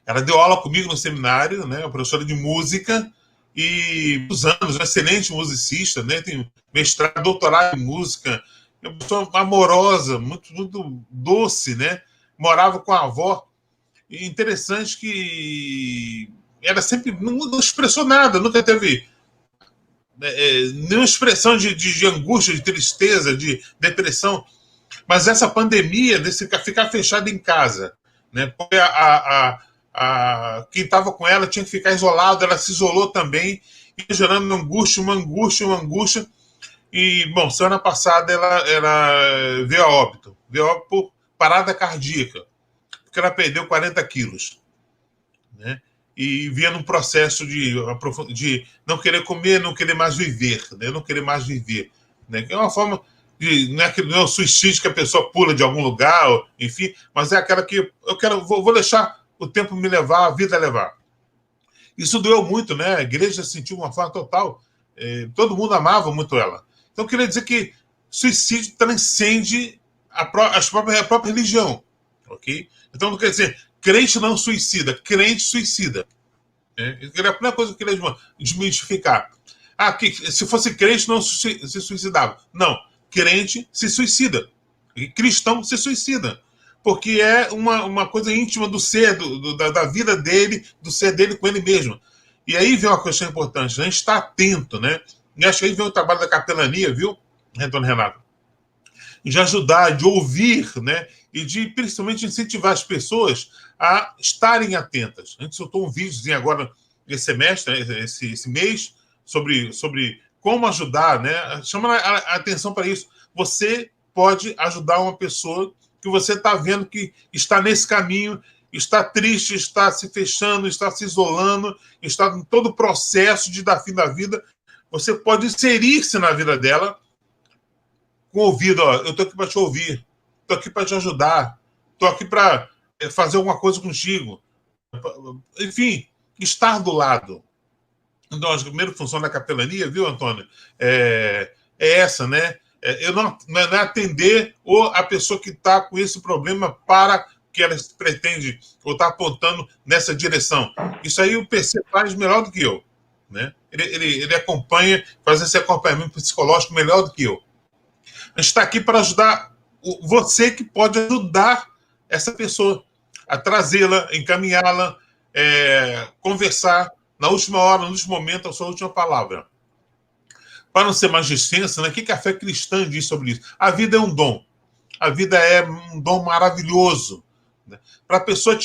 Ela deu aula comigo no seminário, né? Uma professora de música, e muitos anos, uma excelente musicista, né? Tem mestrado, doutorado em música, uma pessoa amorosa, muito, muito doce, né? Morava com a avó. E interessante que ela sempre não expressou nada, nunca teve nenhuma expressão de angústia, de tristeza, de depressão. Mas essa pandemia, desse ficar fechado em casa, né? Porque quem estava com ela tinha que ficar isolado, ela se isolou também, e gerando uma angústia. E, bom, semana passada ela veio a óbito por parada cardíaca, porque ela perdeu 40 quilos, né? E vinha num processo de não querer comer, não querer mais viver, né? Não querer mais viver, né? Que é uma forma de... Não é o suicídio que a pessoa pula de algum lugar, enfim, mas é aquela que vou deixar o tempo me levar, a vida levar. Isso doeu muito, né? A igreja sentiu uma forma total. Todo mundo amava muito ela. Então, eu queria dizer que suicídio transcende a própria religião, ok? Então, não quer dizer, crente não suicida, crente suicida. É a primeira coisa que eu queria desmistificar. Que se fosse crente, não se suicidava. Não, crente se suicida. Cristão se suicida. Porque é uma coisa íntima do ser, da vida dele, do ser dele com ele mesmo. E aí vem uma questão importante, né? A gente está atento, né? E acho que aí vem o trabalho da capelania, viu, Antônio Renato? De ajudar, de ouvir, né? E de, principalmente, incentivar as pessoas a estarem atentas. A gente soltou um vídeozinho agora, esse semestre, esse mês, sobre como ajudar, né? Chama a atenção para isso. Você pode ajudar uma pessoa que você está vendo que está nesse caminho, está triste, está se fechando, está se isolando, está em todo o processo de dar fim da vida. Você pode inserir-se na vida dela com ouvido. Eu estou aqui para te ouvir, estou aqui para te ajudar, estou aqui para fazer alguma coisa contigo. Enfim, estar do lado. Então, a primeira função da capelania, viu, Antônio? É essa, né? Não é atender a pessoa que está com esse problema para que ela pretende ou está apontando nessa direção. Isso aí o PC faz melhor do que eu, né? Ele acompanha, faz esse acompanhamento psicológico melhor do que eu. A gente está aqui para ajudar você, que pode ajudar essa pessoa a trazê-la, encaminhá-la, conversar na última hora, no último momento, a sua última palavra. Para não ser mais extensa, né? O que a fé cristã diz sobre isso? A vida é um dom. A vida é um dom maravilhoso, né? Para a pessoa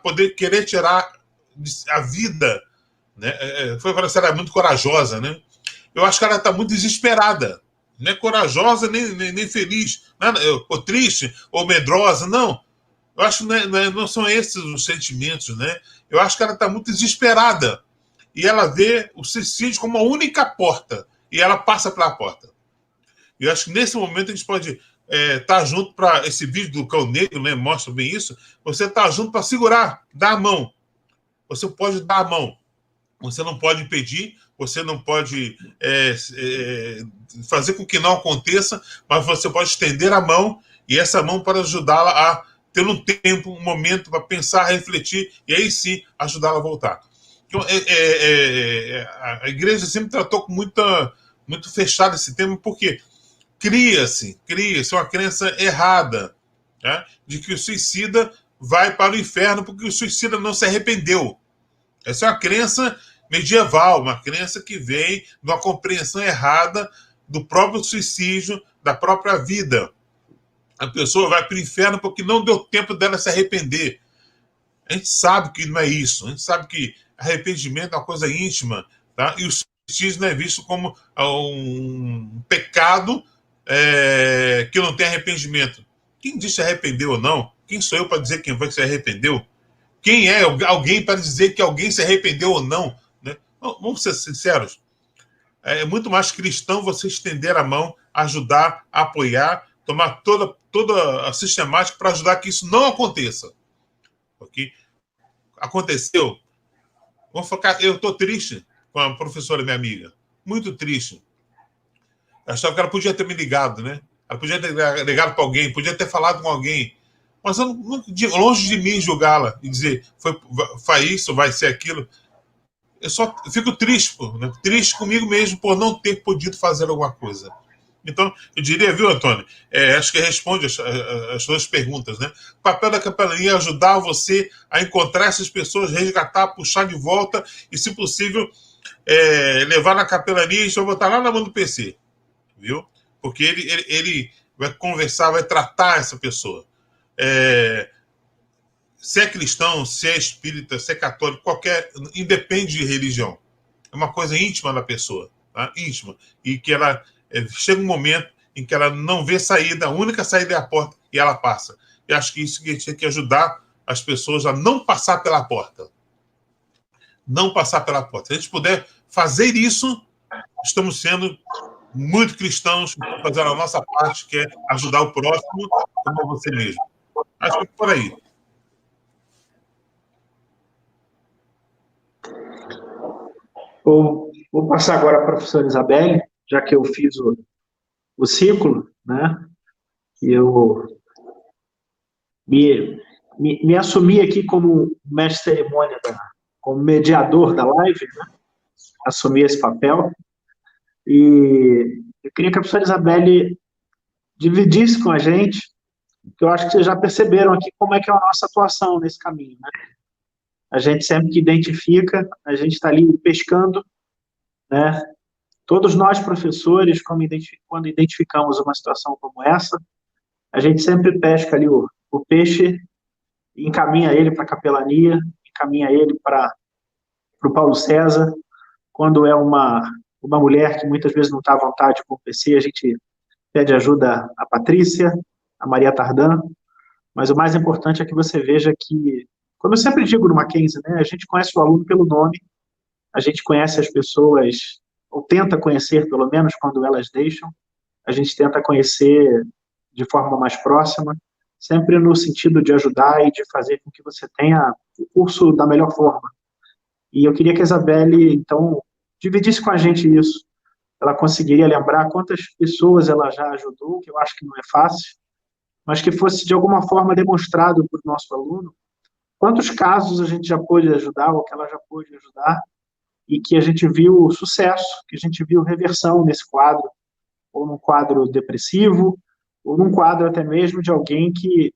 poder querer tirar a vida, né? Foi para ser muito corajosa, né? Eu acho que ela está muito desesperada. Não é corajosa nem feliz, ou triste, ou medrosa, não. Eu acho que não são esses os sentimentos, né? Eu acho que ela está muito desesperada. E ela vê o suicídio como a única porta. E ela passa pela porta. E eu acho que nesse momento a gente pode estar junto para... Esse vídeo do cão negro, né, mostra bem isso. Você está junto para segurar, dar a mão. Você pode dar a mão. Você não pode impedir, você não pode fazer com que não aconteça, mas você pode estender a mão, e essa mão para ajudá-la a ter um tempo, um momento para pensar, refletir, e aí sim ajudá-la a voltar. Então, a igreja sempre tratou com muito fechado esse tema, porque cria-se uma crença errada, né, de que o suicida vai para o inferno porque o suicida não se arrependeu. Essa é uma crença medieval, uma crença que vem de uma compreensão errada do próprio suicídio, da própria vida. A pessoa vai para o inferno porque não deu tempo dela se arrepender. A gente sabe que não é isso. A gente sabe que arrependimento é uma coisa íntima, tá? E o suicídio não é visto como um pecado que não tem arrependimento. Quem diz se arrependeu ou não? Quem sou eu para dizer quem foi que se arrependeu? Quem é alguém para dizer que alguém se arrependeu ou não? Né? Vamos ser sinceros. É muito mais cristão você estender a mão, ajudar, apoiar, tomar toda a sistemática para ajudar que isso não aconteça. Okay? Aconteceu. Vamos focar. Eu estou triste com a professora, minha amiga. Muito triste. Eu achava que ela podia ter me ligado, né? Ela podia ter ligado para alguém, podia ter falado com alguém. Mas eu longe de mim julgá-la e dizer foi isso, vai ser aquilo. Eu só fico triste, né? Triste comigo mesmo por não ter podido fazer alguma coisa. Então, eu diria, viu, Antônio? Acho que responde as suas perguntas, né? O papel da capelania é ajudar você a encontrar essas pessoas, resgatar, puxar de volta e, se possível, levar na capelania e só botar lá na mão do PC, viu? Porque ele vai conversar, vai tratar essa pessoa. Se é cristão, se é espírita, se é católico, independe de religião. É uma coisa íntima da pessoa, tá? Íntima. E que ela chega um momento em que ela não vê saída, a única saída é a porta, e ela passa. E acho que isso que a gente tem que ajudar as pessoas a não passar pela porta. Não passar pela porta. Se a gente puder fazer isso, estamos sendo muito cristãos, fazendo a nossa parte, que é ajudar o próximo como você mesmo. Acho que é por aí. Vou passar agora para a professora Isabelle, já que eu fiz o ciclo, né? E eu me assumi aqui como mestre de cerimônia, como mediador da live, né? Assumi esse papel. E eu queria que a professora Isabelle dividisse com a gente, que eu acho que vocês já perceberam aqui como é que é a nossa atuação nesse caminho, né? A gente sempre que identifica, a gente está ali pescando, né? Todos nós, professores, quando identificamos uma situação como essa, a gente sempre pesca ali o peixe, encaminha ele para a capelania, encaminha ele para o Paulo César. Quando é uma mulher que muitas vezes não está à vontade com o PC, a gente pede ajuda à Patrícia, a Maria Tardan. Mas o mais importante é que você veja que, como eu sempre digo no Mackenzie, né, a gente conhece o aluno pelo nome, a gente conhece as pessoas, ou tenta conhecer, pelo menos quando elas deixam, a gente tenta conhecer de forma mais próxima, sempre no sentido de ajudar e de fazer com que você tenha o curso da melhor forma. E eu queria que a Isabelle, então, dividisse com a gente isso. Ela conseguiria lembrar quantas pessoas ela já ajudou, que eu acho que não é fácil, mas que fosse de alguma forma demonstrado para o nosso aluno quantos casos a gente já pôde ajudar, ou que ela já pôde ajudar, e que a gente viu sucesso, que a gente viu reversão nesse quadro, ou num quadro depressivo, ou num quadro até mesmo de alguém que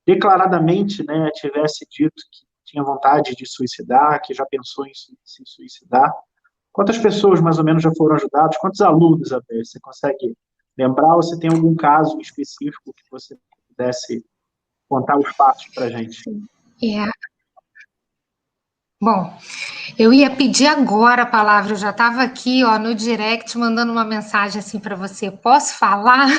declaradamente, né, tivesse dito que tinha vontade de suicidar, que já pensou em se suicidar. Quantas pessoas, mais ou menos, já foram ajudadas? Quantos alunos, Isabelle, você consegue lembrar, ou você tem algum caso específico que você pudesse contar os passos para a gente? Bom, eu ia pedir agora a palavra, eu já estava aqui, ó, no direct, mandando uma mensagem assim para você, posso falar?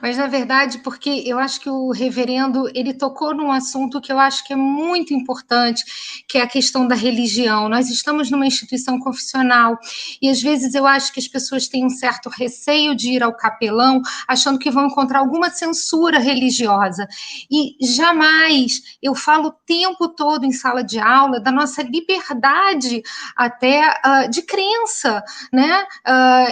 Mas, na verdade, porque eu acho que o reverendo, ele tocou num assunto que eu acho que é muito importante, que é a questão da religião. Nós estamos numa instituição confessional e, às vezes, eu acho que as pessoas têm um certo receio de ir ao capelão, achando que vão encontrar alguma censura religiosa. E jamais, eu falo o tempo todo em sala de aula, aula, da nossa liberdade até de crença, né?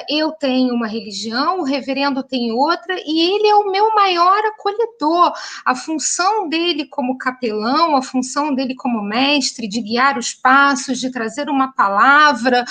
Eu tenho uma religião, o reverendo tem outra, e ele é o meu maior acolhedor. A função dele como capelão, a função dele como mestre, de guiar os passos, de trazer uma palavra,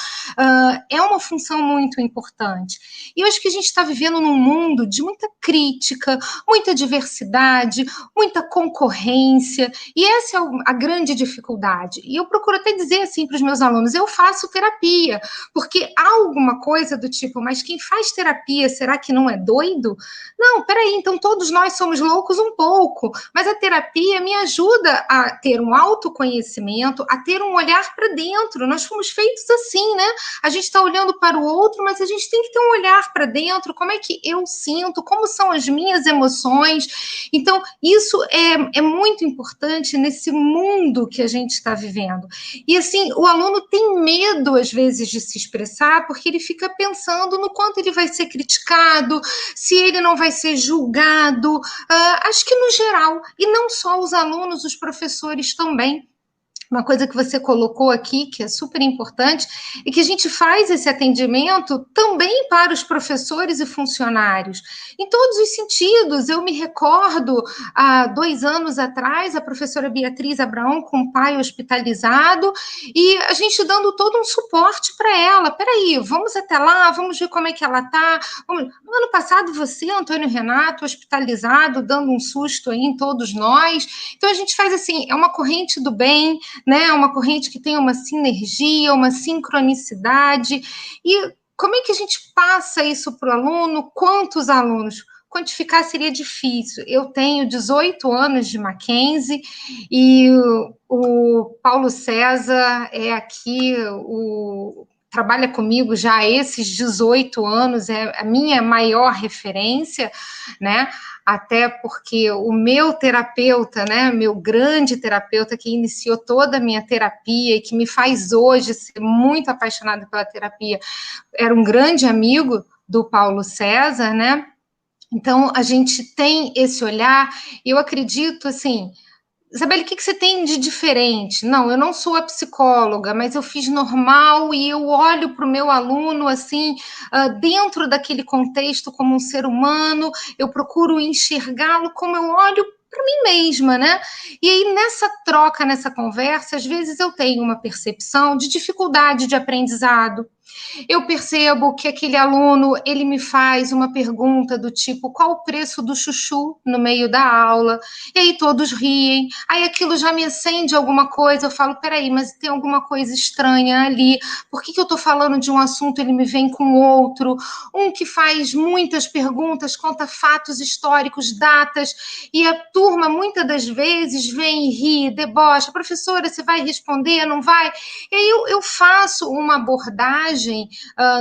é uma função muito importante. E eu acho que a gente está vivendo num mundo de muita crítica, muita diversidade, muita concorrência, e essa é a grande dificuldade. E eu procuro até dizer assim para os meus alunos, eu faço terapia, porque há alguma coisa do tipo, mas quem faz terapia, será que não é doido? Não, peraí, então todos nós somos loucos um pouco, mas a terapia me ajuda a ter um autoconhecimento, a ter um olhar para dentro. Nós fomos feitos assim, né? A gente está olhando para o outro, mas a gente tem que ter um olhar para dentro, como é que eu sinto, como são as minhas emoções. Então, isso é muito importante nesse mundo que a gente está vivendo. E, assim, o aluno tem medo, às vezes, de se expressar, porque ele fica pensando no quanto ele vai ser criticado, se ele não vai ser julgado. Acho que, no geral, e não só os alunos, os professores também. Uma coisa que você colocou aqui, que é super importante, é que a gente faz esse atendimento também para os professores e funcionários, em todos os sentidos. Eu me recordo, há 2 anos atrás, a professora Beatriz Abraão com o pai hospitalizado, e a gente dando todo um suporte para ela. Peraí, vamos até lá, vamos ver como é que ela está. No ano passado, você, Antônio Renato, hospitalizado, dando um susto aí em todos nós. Então, a gente faz assim, é uma corrente do bem, né? Uma corrente que tem uma sinergia, uma sincronicidade. E como é que a gente passa isso para o aluno? Quantos alunos? Quantificar seria difícil. Eu tenho 18 anos de Mackenzie e o Paulo César é aqui, trabalha comigo já há esses 18 anos, é a minha maior referência, né? Até porque o meu terapeuta, né, meu grande terapeuta que iniciou toda a minha terapia e que me faz hoje ser muito apaixonada pela terapia, era um grande amigo do Paulo César, né? Então, a gente tem esse olhar, e eu acredito, assim, Isabelle, o que você tem de diferente? Não, eu não sou a psicóloga, mas eu fiz normal e eu olho para o meu aluno, assim, dentro daquele contexto como um ser humano, eu procuro enxergá-lo como eu olho para mim mesma, né? E aí, nessa troca, nessa conversa, às vezes eu tenho uma percepção de dificuldade de aprendizado. Eu percebo que aquele aluno, ele me faz uma pergunta do tipo, qual o preço do chuchu no meio da aula? E aí todos riem, aí aquilo já me acende alguma coisa, eu falo, peraí, mas tem alguma coisa estranha ali, por que eu estou falando de um assunto, ele me vem com outro? Um que faz muitas perguntas, conta fatos históricos, datas, e a turma, muitas das vezes, vem e ri, debocha, professora, você vai responder, não vai? E aí eu faço uma abordagem,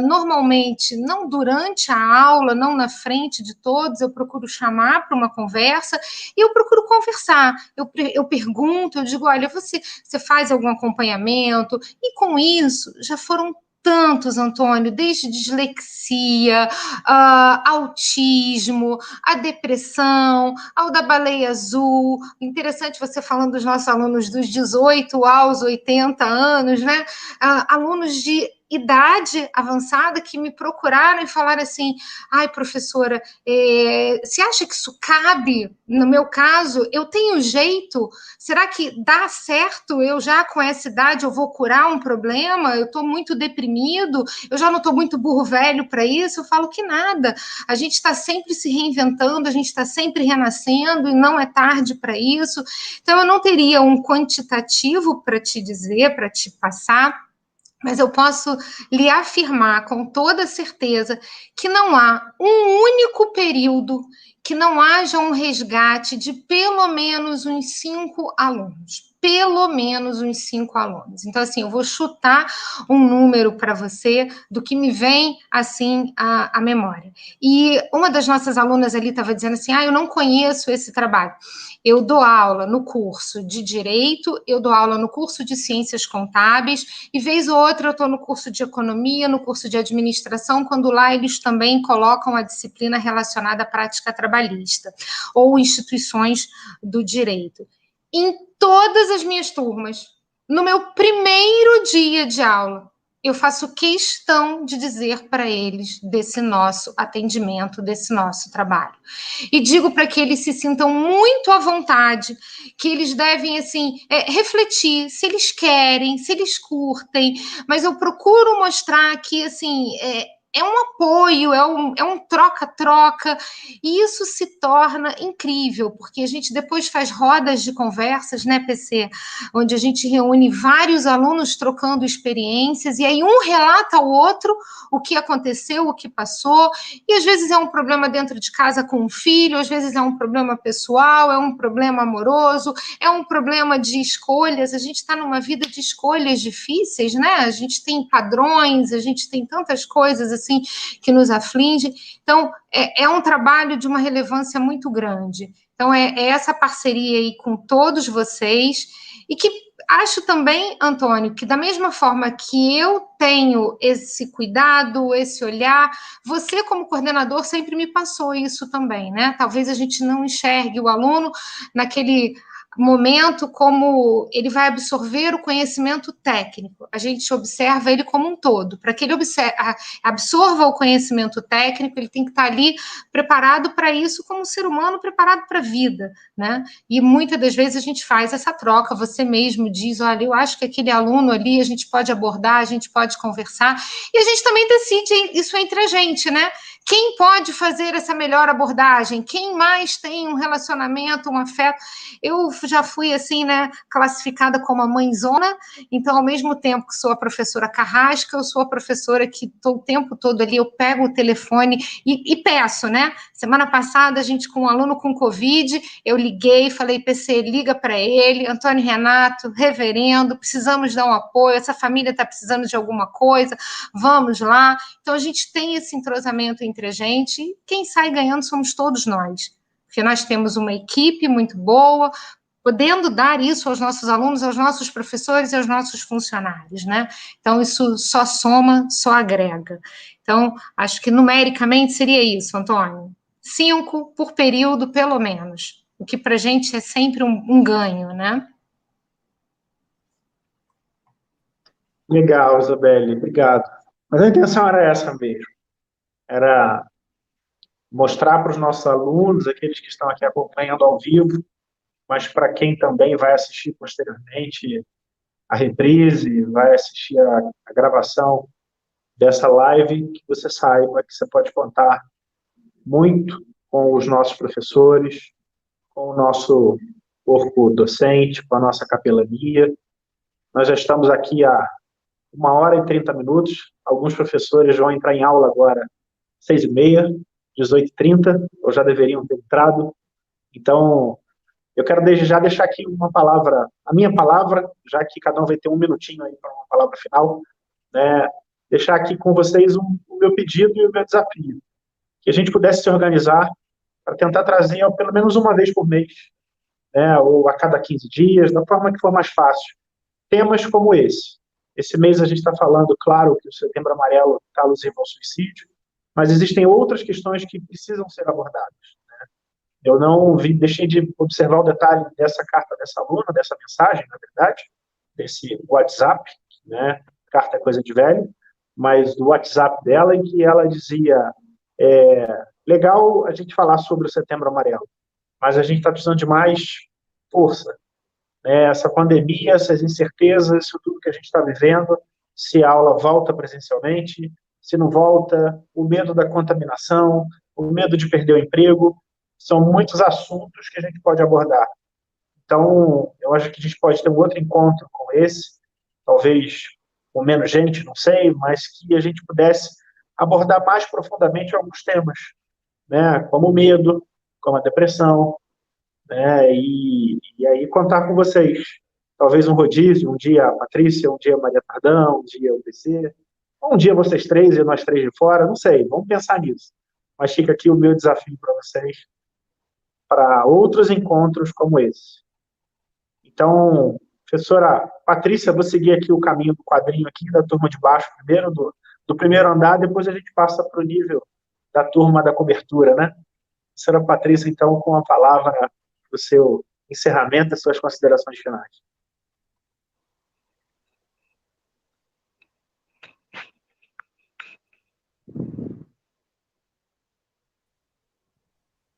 normalmente, não durante a aula, não na frente de todos, eu procuro chamar para uma conversa e eu procuro conversar. Eu pergunto, eu digo, olha, você faz algum acompanhamento? E com isso, já foram tantos, Antônio, desde dislexia, autismo, a depressão, ao da baleia azul. Interessante você falando dos nossos alunos dos 18 aos 80 anos, né? Alunos de idade avançada que me procuraram e falaram assim, ai, professora, você acha que isso cabe? No meu caso, eu tenho jeito? Será que dá certo? Eu já com essa idade eu vou curar um problema? Eu estou muito deprimido? Eu já não estou muito burro velho para isso? Eu falo que nada. A gente está sempre se reinventando, a gente está sempre renascendo e não é tarde para isso. Então, eu não teria um quantitativo para te dizer, para te passar, mas eu posso lhe afirmar com toda certeza que não há um único período que não haja um resgate de pelo menos uns 5 alunos. Pelo menos uns 5 alunos. Então, assim, eu vou chutar um número para você do que me vem, assim, à memória. E uma das nossas alunas ali estava dizendo assim, eu não conheço esse trabalho. Eu dou aula no curso de Direito, eu dou aula no curso de Ciências Contábeis, e vez ou outra eu estou no curso de Economia, no curso de Administração, quando lá eles também colocam a disciplina relacionada à prática trabalhista, ou instituições do direito. Em todas as minhas turmas, no meu primeiro dia de aula, eu faço questão de dizer para eles desse nosso atendimento, desse nosso trabalho. E digo para que eles se sintam muito à vontade, que eles devem, assim, refletir se eles querem, se eles curtem, mas eu procuro mostrar que, assim, é um apoio, é um troca-troca, e isso se torna incrível, porque a gente depois faz rodas de conversas, né, PC, onde a gente reúne vários alunos trocando experiências, e aí um relata ao outro o que aconteceu, o que passou, e às vezes é um problema dentro de casa com um filho, às vezes é um problema pessoal, é um problema amoroso, é um problema de escolhas, a gente está numa vida de escolhas difíceis, né? A gente tem padrões, a gente tem tantas coisas assim que nos afligem, então é um trabalho de uma relevância muito grande. Então é essa parceria aí com todos vocês, e que acho também, Antônio, que da mesma forma que eu tenho esse cuidado, esse olhar, você como coordenador sempre me passou isso também, né? Talvez a gente não enxergue o aluno naquele momento como ele vai absorver o conhecimento técnico. A gente observa ele como um todo. Para que ele absorva o conhecimento técnico, ele tem que estar ali preparado para isso como um ser humano preparado para a vida, né? E muitas das vezes a gente faz essa troca, você mesmo diz, olha, eu acho que aquele aluno ali a gente pode abordar, a gente pode conversar, e a gente também decide isso entre a gente, né? Quem pode fazer essa melhor abordagem? Quem mais tem um relacionamento, um afeto? Eu já fui, assim, né, classificada como a mãezona, então, ao mesmo tempo que sou a professora carrasca, eu sou a professora que o tempo todo ali eu pego o telefone e peço, né? Semana passada, a gente com um aluno com Covid, eu liguei, falei, PC, liga para ele, Antônio Renato, reverendo, precisamos dar um apoio, essa família está precisando de alguma coisa, vamos lá. Então, a gente tem esse entrosamento entre a gente, e quem sai ganhando somos todos nós, porque nós temos uma equipe muito boa, podendo dar isso aos nossos alunos, aos nossos professores e aos nossos funcionários, né? Então, isso só soma, só agrega. Então, acho que numericamente seria isso, Antônio. 5 por período, pelo menos. O que para a gente é sempre um ganho, né? Legal, Isabelle, obrigado. Mas a intenção era essa mesmo. Era mostrar para os nossos alunos, aqueles que estão aqui acompanhando ao vivo, mas para quem também vai assistir posteriormente a reprise, vai assistir a gravação dessa live, que você saiba que você pode contar muito com os nossos professores, com o nosso corpo docente, com a nossa capelania. Nós já estamos aqui há 1h30, alguns professores vão entrar em aula agora 6h30, 18h30, ou já deveriam ter entrado. Então, eu quero desde já deixar aqui uma palavra, a minha palavra, já que cada um vai ter um minutinho aí para uma palavra final, né? Deixar aqui com vocês o meu pedido e o meu desafio. Que a gente pudesse se organizar para tentar trazer, pelo menos uma vez por mês, né? Ou a cada 15 dias, da forma que for mais fácil, temas como esse. Esse mês a gente está falando, claro, que o Setembro Amarelo está alusivo ao suicídio, mas existem outras questões que precisam ser abordadas. Eu não deixei de observar o detalhe dessa carta dessa aluna, dessa mensagem, na verdade, desse WhatsApp, né? Carta é coisa de velho, mas do WhatsApp dela, em que ela dizia, legal a gente falar sobre o Setembro Amarelo, mas a gente está precisando de mais força. Né? Essa pandemia, essas incertezas, isso tudo que a gente está vivendo, se a aula volta presencialmente, se não volta, o medo da contaminação, o medo de perder o emprego, são muitos assuntos que a gente pode abordar. Então, eu acho que a gente pode ter um outro encontro com esse, talvez com menos gente, não sei, mas que a gente pudesse abordar mais profundamente alguns temas, né, como o medo, como a depressão, né, e aí contar com vocês. Talvez um rodízio, um dia a Patrícia, um dia a Maria Tardão, um dia o PC, um dia vocês três e nós três de fora, não sei, vamos pensar nisso. Mas fica aqui o meu desafio para vocês, para outros encontros como esse. Então, professora Patrícia, vou seguir aqui o caminho do quadrinho aqui, da turma de baixo primeiro, do primeiro andar, depois a gente passa para o nível da turma da cobertura, né? Professora Patrícia, então, com a palavra para o seu encerramento e suas considerações finais.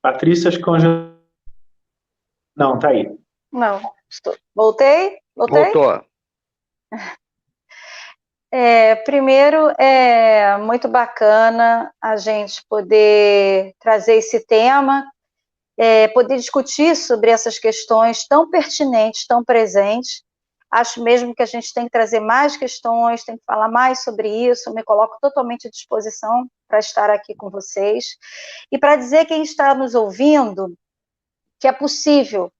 Patrícia, acho que congelou. Não, tá aí. Não, voltei? Voltou. Primeiro, é muito bacana a gente poder trazer esse tema, poder discutir sobre essas questões tão pertinentes, tão presentes. Acho mesmo que a gente tem que trazer mais questões, tem que falar mais sobre isso. Me coloco totalmente à disposição para estar aqui com vocês. E para dizer quem está nos ouvindo que é possível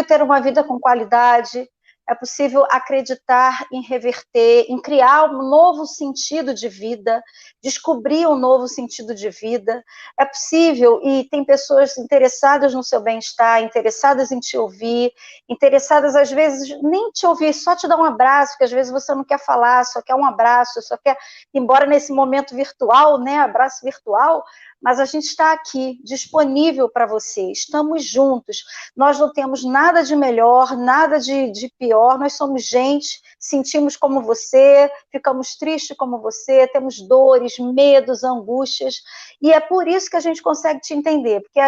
ter uma vida com qualidade, é possível acreditar em reverter, em criar um novo sentido de vida, descobrir um novo sentido de vida. É possível, e tem pessoas interessadas no seu bem-estar, interessadas em te ouvir, interessadas, às vezes, nem te ouvir, só te dar um abraço, porque às vezes você não quer falar, só quer um abraço, só quer, embora nesse momento virtual, né, abraço virtual, mas a gente está aqui, disponível para você, estamos juntos, nós não temos nada de melhor, nada de pior, nós somos gente, sentimos como você, ficamos tristes como você, temos dores, medos, angústias, e é por isso que a gente consegue te entender, porque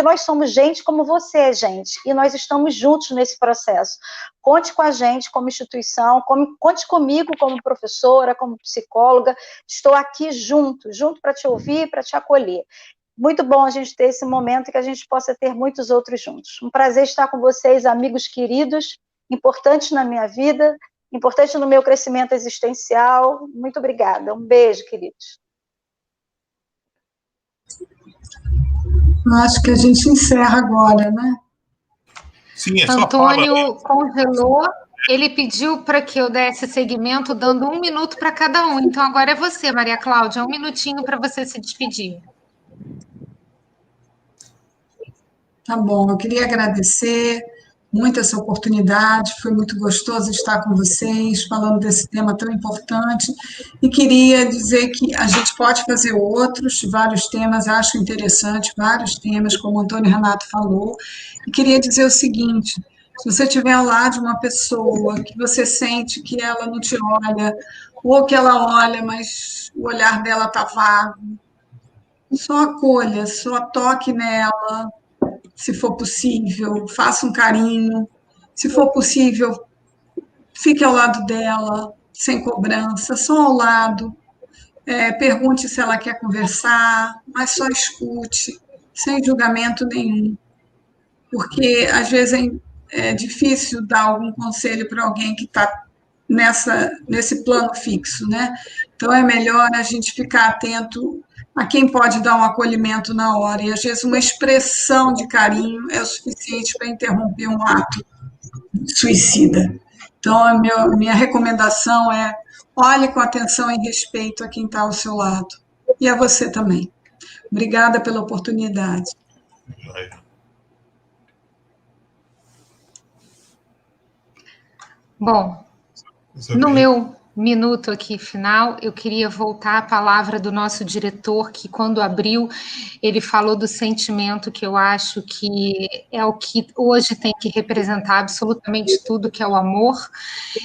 nós somos gente como você é gente, e nós estamos juntos nesse processo. Conte com a gente como instituição, conte comigo como professora, como psicóloga, estou aqui junto para te ouvir, para te acolher. Muito bom a gente ter esse momento e que a gente possa ter muitos outros juntos. Um prazer estar com vocês, amigos queridos, importantes na minha vida, importante no meu crescimento existencial. Muito obrigada. Um beijo, queridos. Acho que a gente encerra agora, né? Sim, é só Antônio congelou, ele pediu para que eu desse seguimento dando 1 minuto para cada um. Então, agora é você, Maria Cláudia, 1 minutinho para você se despedir. Tá bom, eu queria agradecer muito essa oportunidade, foi muito gostoso estar com vocês, falando desse tema tão importante, e queria dizer que a gente pode fazer vários temas, acho interessante, vários temas, como o Antônio Renato falou, e queria dizer o seguinte: se você estiver ao lado de uma pessoa que você sente que ela não te olha, ou que ela olha, mas o olhar dela está vago, só acolha, só toque nela, se for possível, faça um carinho, se for possível, fique ao lado dela, sem cobrança, só ao lado, pergunte se ela quer conversar, mas só escute, sem julgamento nenhum, porque às vezes é difícil dar algum conselho para alguém que está nesse plano fixo, né? Então é melhor a gente ficar atento a quem pode dar um acolhimento na hora, e às vezes uma expressão de carinho é o suficiente para interromper um ato suicida. Então, a minha recomendação é: olhe com atenção e respeito a quem está ao seu lado, e a você também. Obrigada pela oportunidade. Bom, no meu minuto aqui final, eu queria voltar à palavra do nosso diretor, que quando abriu, ele falou do sentimento que eu acho que é o que hoje tem que representar absolutamente tudo, que é o amor.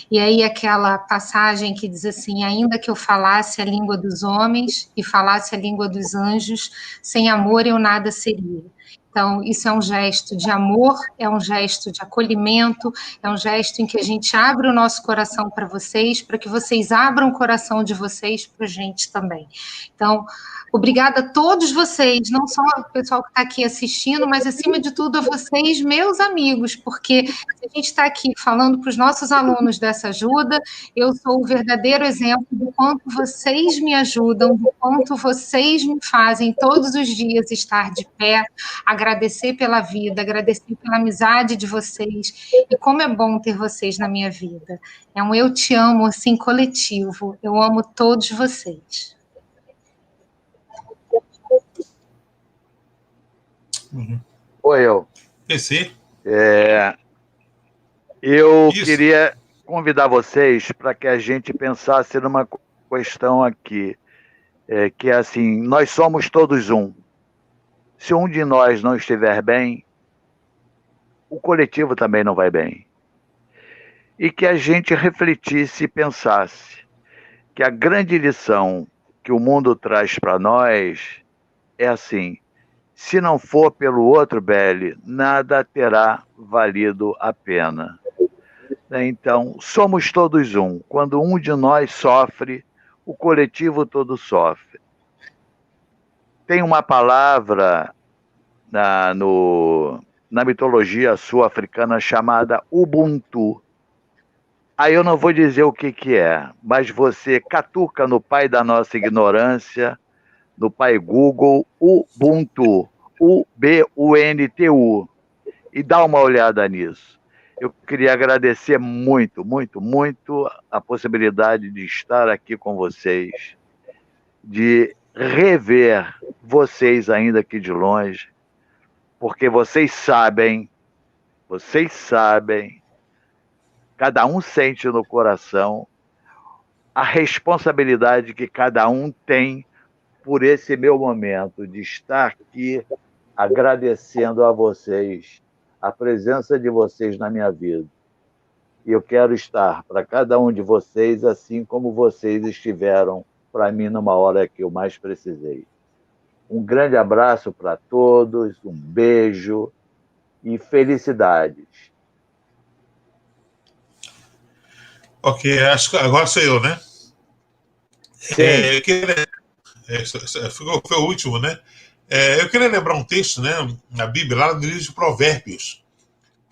E aí aquela passagem que diz assim: ainda que eu falasse a língua dos homens e falasse a língua dos anjos, sem amor eu nada seria. Então, isso é um gesto de amor, é um gesto de acolhimento, é um gesto em que a gente abre o nosso coração para vocês, para que vocês abram o coração de vocês para a gente também. Então, obrigada a todos vocês, não só o pessoal que está aqui assistindo, mas, acima de tudo, a vocês, meus amigos, porque a gente está aqui falando para os nossos alunos dessa ajuda, eu sou o verdadeiro exemplo do quanto vocês me ajudam, do quanto vocês me fazem todos os dias estar de pé, agradecer pela vida, agradecer pela amizade de vocês, e como é bom ter vocês na minha vida. É um eu te amo, assim, coletivo. Eu amo todos vocês. Oi, eu. PC? Eu queria convidar vocês para que a gente pensasse numa questão aqui, que é assim: nós somos todos um. Se um de nós não estiver bem, o coletivo também não vai bem. E que a gente refletisse e pensasse que a grande lição que o mundo traz para nós é assim: Se não for pelo outro, Beli, nada terá valido a pena. Então, somos todos um. Quando um de nós sofre, o coletivo todo sofre. Tem uma palavra na mitologia sul-africana chamada Ubuntu. Aí eu não vou dizer o que é, mas você catuca no pai da nossa ignorância, no pai Google, Ubuntu, U-B-U-N-T-U, e dá uma olhada nisso. Eu queria agradecer muito, muito, muito a possibilidade de estar aqui com vocês, de rever vocês ainda aqui de longe, porque vocês sabem, cada um sente no coração a responsabilidade que cada um tem por esse meu momento de estar aqui agradecendo a vocês, a presença de vocês na minha vida. E eu quero estar para cada um de vocês assim como vocês estiveram para mim numa hora que eu mais precisei. Um grande abraço para todos, um beijo e felicidades. Ok, acho que agora sou eu, né? Foi o último, né? Eu queria lembrar um texto, né, na Bíblia, lá no livro de Provérbios.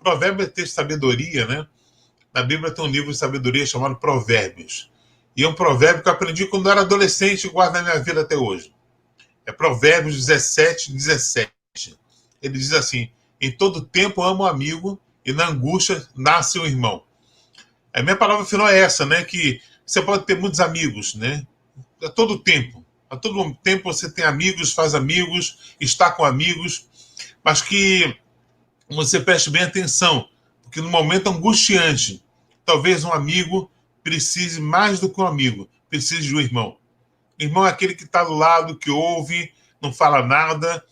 Provérbios é texto de sabedoria, né? Na Bíblia tem um livro de sabedoria chamado Provérbios. E é um provérbio que eu aprendi quando eu era adolescente e guardo na minha vida até hoje. É Provérbios 17, 17. Ele diz assim: em todo tempo amo o amigo e na angústia nasce o irmão. A minha palavra final é essa, né? Que você pode ter muitos amigos, né? A todo tempo. A todo tempo você tem amigos, faz amigos, está com amigos, mas que você preste bem atenção, porque no momento angustiante, talvez um amigo precise mais do que um amigo, precise de um irmão. O irmão é aquele que está do lado, que ouve, não fala nada,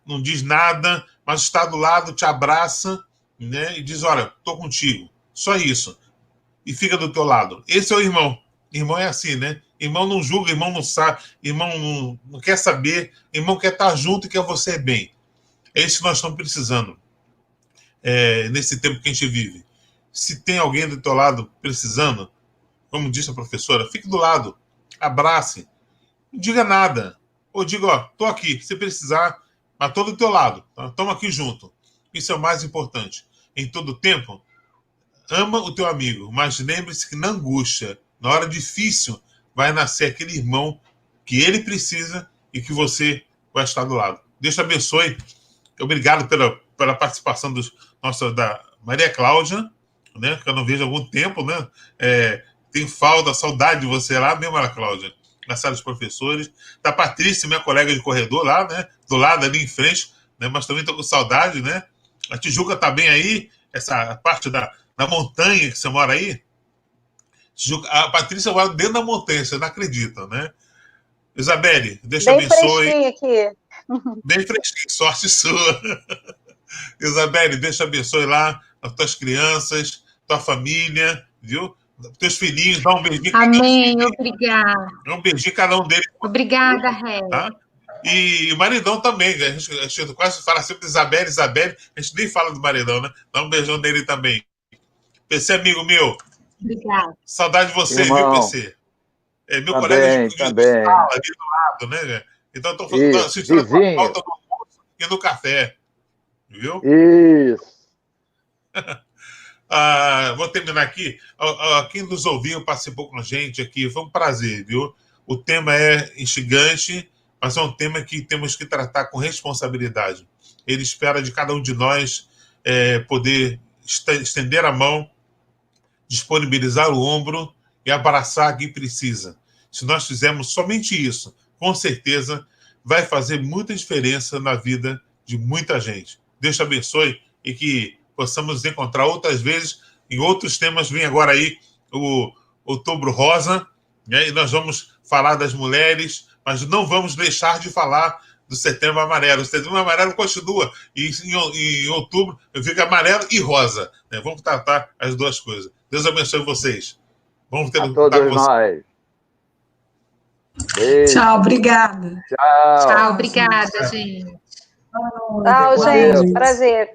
não diz nada, mas está do lado, te abraça, né? E diz: olha, estou contigo. Só isso. E fica do teu lado. Esse é o irmão. Irmão é assim, né? Irmão não julga, irmão não sabe, irmão não quer saber, irmão quer estar junto e quer você bem. É isso que nós estamos precisando nesse tempo que a gente vive. Se tem alguém do teu lado precisando, como disse a professora, fique do lado, abrace, não diga nada. Ou diga: ó, tô aqui, se precisar, mas tô do teu lado, tá? Estamos aqui junto. Isso é o mais importante. Em todo tempo, ama o teu amigo, mas lembre-se que na angústia, na hora difícil, vai nascer aquele irmão que ele precisa e que você vai estar do lado. Deus te abençoe. Obrigado pela participação da Maria Cláudia, né, que eu não vejo há algum tempo, né? Tenho saudade de você lá, mesmo, Maria Cláudia, na sala dos professores. Da Patrícia, minha colega de corredor lá, né? Do lado ali em frente, né? Mas também estou com saudade, né? A Tijuca está bem aí, essa parte da montanha que você mora aí. A Patrícia mora dentro da montanha, você não acredita, né? Isabelle, Deus te abençoe. Bem fresquinho aqui. Bem fresquinho, sorte sua. Isabelle, Deus te abençoe lá, as tuas crianças, tua família, viu? Teus filhinhos, dá um beijinho. Amém, obrigada. Dá um beijinho cada um deles. Obrigada, Ré. Tá? E o maridão também, a gente quase fala sempre de Isabelle, a gente nem fala do maridão, né? Dá um beijão nele também. PC, amigo meu. Obrigada. Saudade de você, irmão, viu, PC? Meu também, colega de também. sala ali do lado, né? Então estou assistindo a pauta do almoço e do café. Viu? Isso. Vou terminar aqui. Quem nos ouviu, participou com a gente aqui, foi um prazer, viu? O tema é instigante, mas é um tema que temos que tratar com responsabilidade. Ele espera de cada um de nós poder estender a mão, disponibilizar o ombro e abraçar quem precisa. Se nós fizermos somente isso, com certeza vai fazer muita diferença na vida de muita gente. Deus te abençoe e que possamos nos encontrar outras vezes em outros temas. Vem agora aí o Outubro Rosa, né? E nós vamos falar das mulheres, mas não vamos deixar de falar do Setembro Amarelo. O Setembro Amarelo continua e em outubro fica amarelo e rosa, né? Vamos tratar as duas coisas. Deus abençoe vocês. Vamos ter a todos nós. Beijo. Tchau, obrigada. Tchau. Tchau, obrigada, gente. Tchau, gente. Prazer.